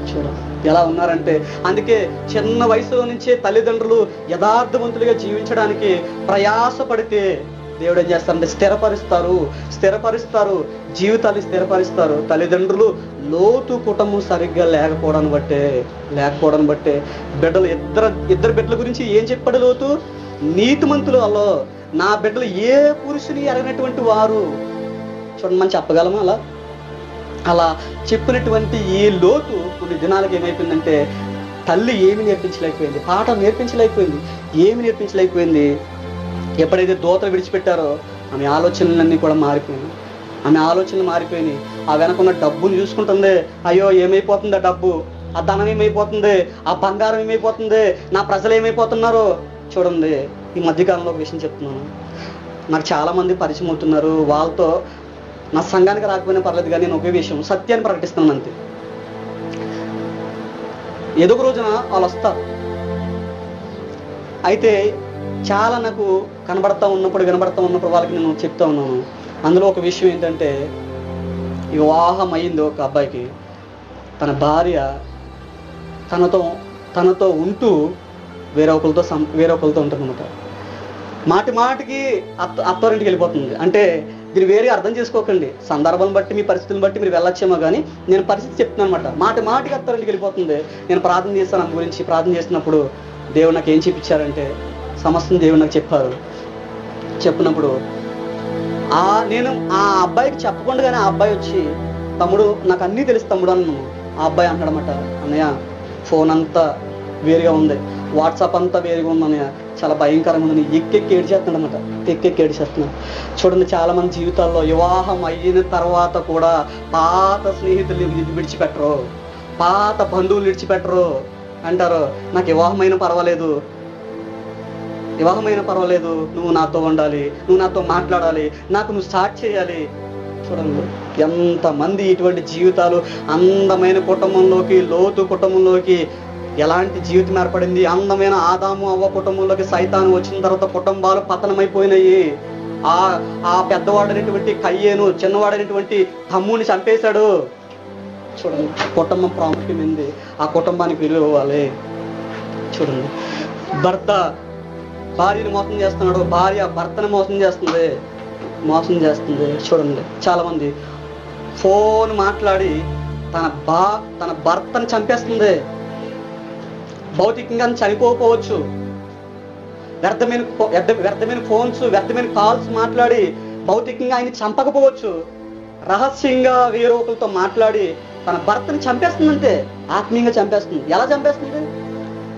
B: చూడ ఎలా ఉన్నారంటే, అందుకే చిన్న వయసులో నుంచే తల్లిదండ్రులు యథార్థవంతులుగా జీవించడానికి ప్రయాసపడితే దేవుడు ఏం చేస్తారంటే స్థిరపరుస్తారు, జీవితాన్ని స్థిరపరుస్తారు. తల్లిదండ్రులు లోతు కుటుంబం సరిగ్గా లేకపోవడాన్ని బట్టే బిడ్డలు ఇద్దరు బిడ్డల గురించి ఏం చెప్పాడు లోతు? నీతిమంతులు అలో నా బిడ్డలు ఏ పురుషుని ఎరగినటువంటి వారు. చూడండి, మనం చెప్పగలమా? అలా చెప్పినటువంటి ఈ లోతు కొన్ని దినాలకు ఏమైపోయిందంటే తల్లి ఏమి నేర్పించలేకపోయింది, పాఠం నేర్పించలేకపోయింది, ఏమి నేర్పించలేకపోయింది. ఎప్పుడైతే దూతలు విడిచిపెట్టారో ఆమె ఆలోచనలన్నీ కూడా మారిపోయినాయి. ఆమె ఆలోచనలు మారిపోయినాయి. ఆ వెనకున్న డబ్బును చూసుకుంటుంది. అయ్యో ఏమైపోతుంది ఆ డబ్బు, ఆ ధనం ఏమైపోతుంది, ఆ బంగారం ఏమైపోతుంది, నా ప్రజలు ఏమైపోతున్నారో చూడండి. ఈ మధ్యకాలంలో ఒక విషయం చెప్తున్నాను. నాకు చాలామంది పరిచయం అవుతున్నారు. వాళ్ళతో నా సంఘానికి రాకపోయినా పర్లేదు, కానీ నేను ఒకే విషయం సత్యాన్ని ప్రకటిస్తున్నాను అంతే. ఏదో ఒక రోజున వాళ్ళు వస్తారు. అయితే చాలా నాకు వినబడతా ఉన్నప్పుడు వాళ్ళకి నేను చెప్తా ఉన్నాను. అందులో ఒక విషయం ఏంటంటే, వివాహం అయింది ఒక అబ్బాయికి. తన భార్య తనతో ఉంటూ వేరే ఒకరితో ఉంటుందన్నమాట. మాటికి అత్తవారింటికి వెళ్ళిపోతుంది. అంటే దీన్ని వేరే అర్థం చేసుకోకండి. సందర్భం బట్టి మీ పరిస్థితులను బట్టి మీరు వెళ్ళొచ్చేమో, కానీ నేను పరిస్థితి చెప్తున్నాను అనమాట. మాటికి అత్తవారింటికి వెళ్ళిపోతుంది. నేను ప్రార్థన చేస్తాను అందు గురించి. ప్రార్థన చేసినప్పుడు దేవుడు నాకు ఏం చూపించారంటే, సమస్తం దేవుడు నాకు చెప్పినప్పుడు నేను ఆ అబ్బాయికి చెప్పకుండానే ఆ అబ్బాయి వచ్చి, తమ్ముడు నాకు అన్నీ తెలుసు తమ్ముడు అన్నాను. ఆ అబ్బాయి అంటాడనమాట, అన్నయ్య ఫోన్ అంతా వేరుగా ఉంది, వాట్సాప్ అంతా వేరుగా ఉంది అన్నయ్య, చాలా భయంకరంగా ఉందని ఎక్కెక్కి ఏడ్చేస్తున్నాడు అనమాట. చూడండి, చాలా మంది జీవితాల్లో వివాహం అయిన తర్వాత కూడా పాత స్నేహితుల్ని విడిచిపెట్టరు, పాత బంధువులు విడిచిపెట్టరు. అంటారు, నాకు వివాహమైన పర్వాలేదు, నువ్వు నాతో ఉండాలి, నువ్వు నాతో మాట్లాడాలి, నాకు నువ్వు స్టార్ట్ చేయాలి. చూడండి ఎంతమంది ఇటువంటి జీవితాలు, అందమైన కుటుంబంలోకి, లోతు కుటుంబంలోకి ఎలాంటి జీవితం ఏర్పడింది. అందమైన ఆదాము అవ్వ కుటుంబంలోకి సైతాను వచ్చిన తర్వాత కుటుంబాలు పతనమైపోయినాయి. ఆ పెద్దవాడైనటువంటి కయ్యేను చిన్నవాడైనటువంటి తమ్ముని చంపేశాడు. చూడండి, కుటుంబం ప్రాముఖ్యమైంది. ఆ కుటుంబానికి విలువ ఇవ్వాలి. చూడండి, భర్త భార్యను మోసం చేస్తున్నాడు, భార్య భర్తను మోసం చేస్తుంది. చూడండి, చాలామంది ఫోన్ మాట్లాడి తన భర్తను చంపేస్తుంది. భౌతికంగా చనిపోవచ్చు, వ్యర్థమైన ఫోన్స్, వ్యర్థమైన కాల్స్ మాట్లాడి భౌతికంగా ఆయన చంపకపోవచ్చు. రహస్యంగా వేరే ఒకరితో మాట్లాడి తన భర్తని చంపేస్తుందంటే, ఆత్మీయంగా చంపేస్తుంది. ఎలా చంపేస్తుంది?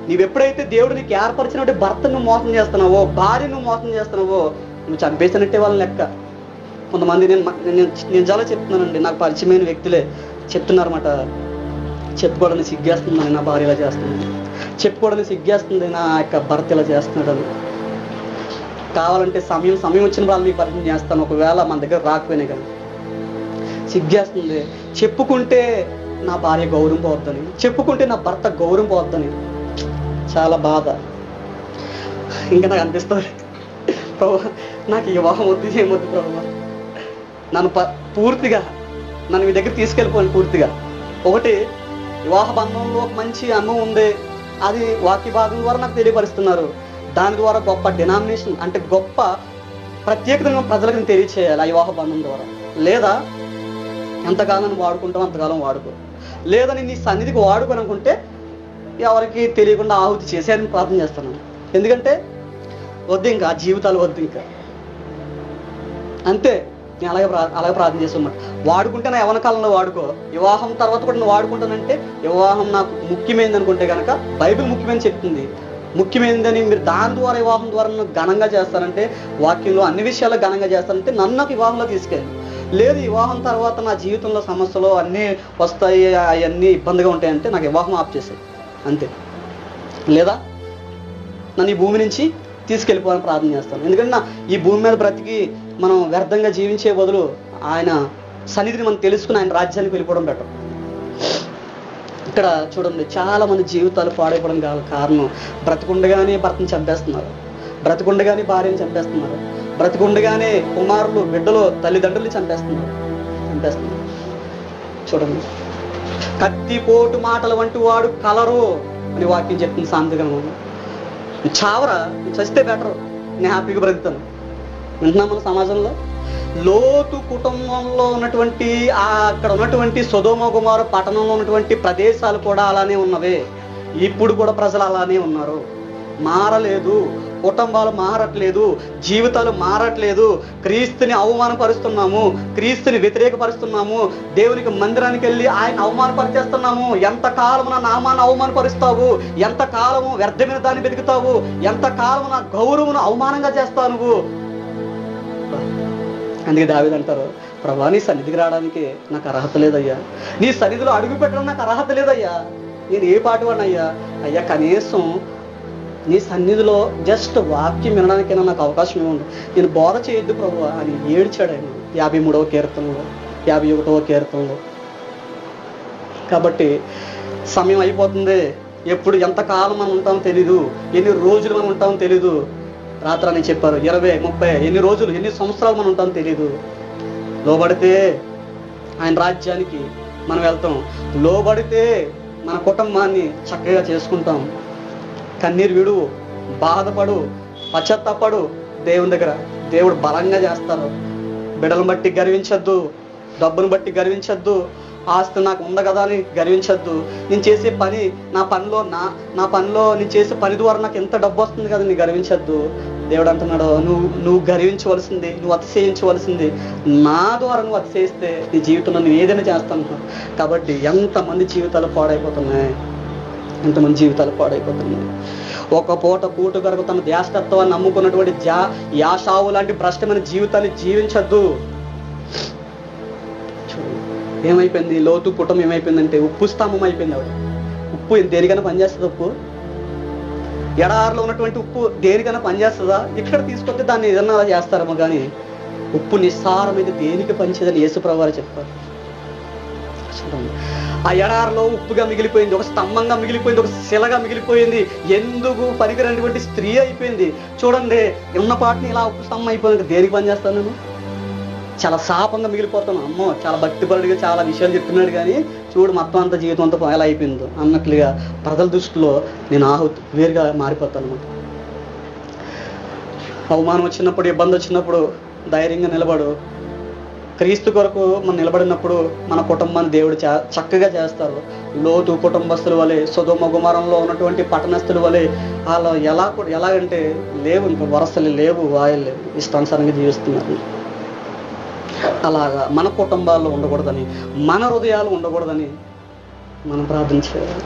B: నీవెప్పుడైతే దేవుడు నీకు ఏర్పరిచినట్టు భర్తను మోసం చేస్తున్నావో, భార్యను మోసం చేస్తున్నావో, నువ్వు చంపేసినట్టే వాళ్ళని లెక్క. కొంతమంది నేను చాలా చెప్తున్నానండి, నాకు పరిచయమైన వ్యక్తులే చెప్తున్నారన్నమాట. చెప్పుకోవడానికి సిగ్గేస్తుందని నా భార్య ఇలా చేస్తుంది, చెప్పుకోవడానికి సిగ్గేస్తుంది నా యొక్క భర్త ఇలా చేస్తున్నాడని. కావాలంటే సమయం వచ్చిన వాళ్ళు మీకు పరిచయం చేస్తాను, ఒకవేళ మన దగ్గర రాకపోయినా కానీ. సిగ్గేస్తుంది, చెప్పుకుంటే నా భార్య గౌరవం పోవద్దని, చెప్పుకుంటే నా భర్త గౌరవం పోవద్దని. చాలా బాధ. ఇంకా నాకు అనిపిస్తుంది, ప్రభు నాకు వివాహం వద్దు, ఏమొద్దు ప్రభు, నన్ను పూర్తిగా మీ దగ్గర తీసుకెళ్ళిపోయాను పూర్తిగా. ఒకటి, వివాహ బంధంలో ఒక మంచి అనుభవం ఉంది, అది వాక్య భాగం ద్వారా నాకు తెలియపరుస్తున్నారు. దాని ద్వారా గొప్ప డినామినేషన్ అంటే గొప్ప ప్రత్యేకతను ప్రజలకు తెలియచేయాలి ఆ వివాహ బంధం ద్వారా. లేదా ఎంతకాలం వాడుకుంటాం అంతకాలం వాడుకో, లేదా నేను నీ సన్నిధికి వాడుకోనుకుంటే ఎవరికి తెలియకుండా ఆహుతి చేసేయాలని ప్రార్థన చేస్తున్నాను. ఎందుకంటే వద్దు, ఇంకా ఆ జీవితాలు వద్దు, ఇంకా అంతే. నేను అలాగే ప్రార్థన చేస్తున్నమాట. వాడుకుంటే నా యవ్వన కాలంలో వాడుకో, వివాహం తర్వాత కూడా నువ్వు వాడుకుంటానంటే, వివాహం నాకు ముఖ్యమైనది అనుకుంటే కనుక బైబిల్ ముఖ్యమైనది చెప్తుంది. ముఖ్యమైనదని మీరు దాని ద్వారా వివాహం ద్వారా నన్ను ఘనంగా చేస్తానంటే, వాక్యంలో అన్ని విషయాల్లో ఘనంగా చేస్తానంటే నన్ను నాకు వివాహంలో తీసుకెళ్ళి. లేదు, వివాహం తర్వాత నా జీవితంలో సమస్యలు అన్నీ వస్తాయి, అవన్నీ ఇబ్బందిగా ఉంటాయంటే నాకు వివాహం ఆఫ్ చేసాయి అంతే. లేదా నన్ను ఈ భూమి నుంచి తీసుకెళ్ళిపోవాలని ప్రార్థన చేస్తాను. ఎందుకంటే ఈ భూమి మీద బ్రతికి మనం వ్యర్థంగా జీవించే బదులు ఆయన సన్నిధిని మనం తెలుసుకుని ఆయన రాజ్యానికి వెళ్ళిపోవడం బెటర్. ఇక్కడ చూడండి, చాలా మంది జీవితాలు పాడైపోవడం కారణం బ్రతికుండగానే భర్తను చంపేస్తున్నారు, బ్రతికుండగానే భార్యను చంపేస్తున్నారు, బ్రతికుండగానే కుమారులు బిడ్డలు తల్లిదండ్రులు చంపేస్తున్నారు. చూడండి, కత్తిపోటు మాటలు వంటి వాడు కలరు అని వాక్యం చెప్తుంది సాంతికరంగా. చావరా, చస్తే బెటర్, నేను హ్యాపీగా బ్రతుకుతాను. వింటున్నాం మన సమాజంలో. లోతు కుటుంబంలో ఉన్నటువంటి అక్కడ ఉన్నటువంటి సొదొమ గొమొర్ర పట్టణంలో ఉన్నటువంటి ప్రదేశాలు కూడా అలానే ఉన్నవే. ఇప్పుడు కూడా ప్రజలు అలానే ఉన్నారు, మారలేదు. కుటుంబాలు మారట్లేదు, జీవితాలు మారట్లేదు, క్రీస్తుని అవమానపరుస్తున్నాము, క్రీస్తుని వ్యతిరేకపరుస్తున్నాము, దేవునికి మందిరానికి వెళ్ళి ఆయన అవమానపరిచేస్తున్నాము. ఎంతకాలము నా నామాన్ని అవమానపరుస్తావు, ఎంతకాలము వ్యర్థమైన దాన్ని వెతుకుతావు, ఎంతకాలము నా గౌరవమును అవమానంగా చేస్తావు నువ్వు. అందుకే దావీదు అంటారు, ప్రభా నీ సన్నిధికి రావడానికి నాకు అర్హత లేదయ్యా, నీ సన్నిధిలో అడుగు పెట్టడం నాకు అర్హత లేదయ్యా, నేను ఏ పాటు వాడినయ్యా, అయ్యా కనీసం నీ సన్నిధిలో జస్ట్ వాక్యం వినడానికైనా నాకు అవకాశం ఇవ్వండి, నేను బోధ చేయొద్దు ప్రభు అని ఏడ్చాడు ఆయన 53వ కీర్తనలో 51వ కీర్తనలో. కాబట్టి సమయం అయిపోతుంది, ఎప్పుడు ఎంతకాలం మనం ఉంటామో తెలీదు, ఎన్ని రోజులు మనం ఉంటామో తెలీదు. రాత్రి అని చెప్పారు 20, 30 ఎన్ని రోజులు ఎన్ని సంవత్సరాలు మనం ఉంటామో తెలీదు. లోబడితే ఆయన రాజ్యానికి మనం వెళ్తాం, లోబడితే మన కుటుంబాన్ని చక్కగా చేసుకుంటాం. కన్నీరు విడువు, బాధపడు, పశ్చాత్తాపడు దేవుని దగ్గర, దేవుడు బలంగా చేస్తారు. బిడ్డలను బట్టి గర్వించద్దు, డబ్బును బట్టి గర్వించద్దు, ఆస్తి నాకు ఉంది కదా అని గర్వించద్దు. నేను చేసే పని నా పనిలో నేను చేసే పని ద్వారా నాకు ఎంత డబ్బు వస్తుంది కదా నేను గర్వించద్దు. దేవుడు అంటున్నాడు, నువ్వు గర్వించవలసింది, నువ్వు అతిశయించవలసింది నా ద్వారా. నువ్వు అతిశయిస్తే నీ జీవితంలో నువ్వు ఏదైనా చేస్తాను. కాబట్టి ఎంతమంది జీవితాలు పాడైపోతున్నాయి, ఎంతమంది జీవితాలు పాడైపోతున్నాయి. ఒక పూట కూటు కొరకు తన ధ్యాసతత్వాన్ని నమ్ముకున్నటువంటి యాషావు లాంటి భ్రష్టమైన జీవితాన్ని జీవించద్దు. ఏమైపోయింది, లోతు కుటుంబం ఏమైపోయిందంటే ఉప్పు స్తంభం అయిపోయింది. ఆవిడ ఉప్పు దేనికైనా పనిచేస్తుంది, ఉప్పు ఎడారిలో ఉన్నటువంటి ఉప్పు దేనికైనా పనిచేస్తుందా? ఇక్కడ తీసుకొస్తే దాన్ని ఏదన్నా చేస్తారేమో, కానీ ఉప్పు నిస్సారమైతే దేనికి పనిచేదని యేసుప్రభువు వారు చెప్పారు. ఆ ఎడారిలో ఉప్పుగా మిగిలిపోయింది, ఒక స్తంభంగా మిగిలిపోయింది, ఒక శిలగా మిగిలిపోయింది, ఎందుకు పనికిరానటువంటి స్త్రీ అయిపోయింది. చూడండి, ఉన్న పాటిని ఇలా ఉప్పు స్తంభం అయిపోయింది, దేనికి పనిచేస్తాను నేను? చాలా శాపంగా మిగిలిపోతాను. అమ్మో చాలా భక్తిపరుడిగా చాలా విషయాలు చెప్తున్నాడు, కానీ చూడు మొత్తం అంతా జీవితం అంతా ఎలా అయిపోయిందో అన్నట్లుగా ప్రజల దృష్టిలో నేను వేరుగా మారిపోతాను అన్నమాట. అవమానం వచ్చినప్పుడు, ఇబ్బంది వచ్చినప్పుడు ధైర్యంగా నిలబడు. క్రీస్తు కొరకు మనం నిలబడినప్పుడు మన కుటుంబాన్ని దేవుడు చక్కగా చేస్తారు. లోతు కుటుంబస్తుల వలె, సొదొమ గుమరంలో ఉన్నటువంటి పట్టణస్తుల వలె వాళ్ళు ఎలాగంటే లేవు, ఇంకా వరసలు లేవు, వాయలు లేవు, ఇష్టానుసారంగా జీవిస్తున్నారు. అలాగా మన కుటుంబాల్లో ఉండకూడదని, మన హృదయాలు ఉండకూడదని మనం ప్రార్థన చేయాలి.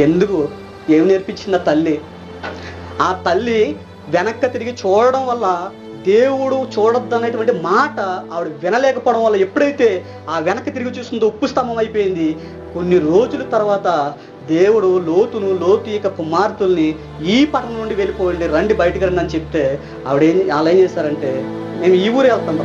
B: ఎందుకు? ఏం నేర్పించింది ఆ తల్లి? ఆ తల్లి వెనక్కి తిరిగి చూడడం వల్ల, దేవుడు చూడొద్దు అనేటువంటి మాట ఆవిడ వినలేకపోవడం వల్ల, ఎప్పుడైతే ఆ వెనక్కి తిరిగి చూస్తుందో ఉప్పు స్తంభం అయిపోయింది. కొన్ని రోజుల తర్వాత దేవుడు లోతు యొక్క కుమార్తెల్ని ఈ పట్టణం నుండి వెళ్ళిపోయింది, రండి బయటికి రండి అని చెప్తే వాళ్ళు ఏం చేశారంటే, మేము ఈ ఊరు వెళ్తాం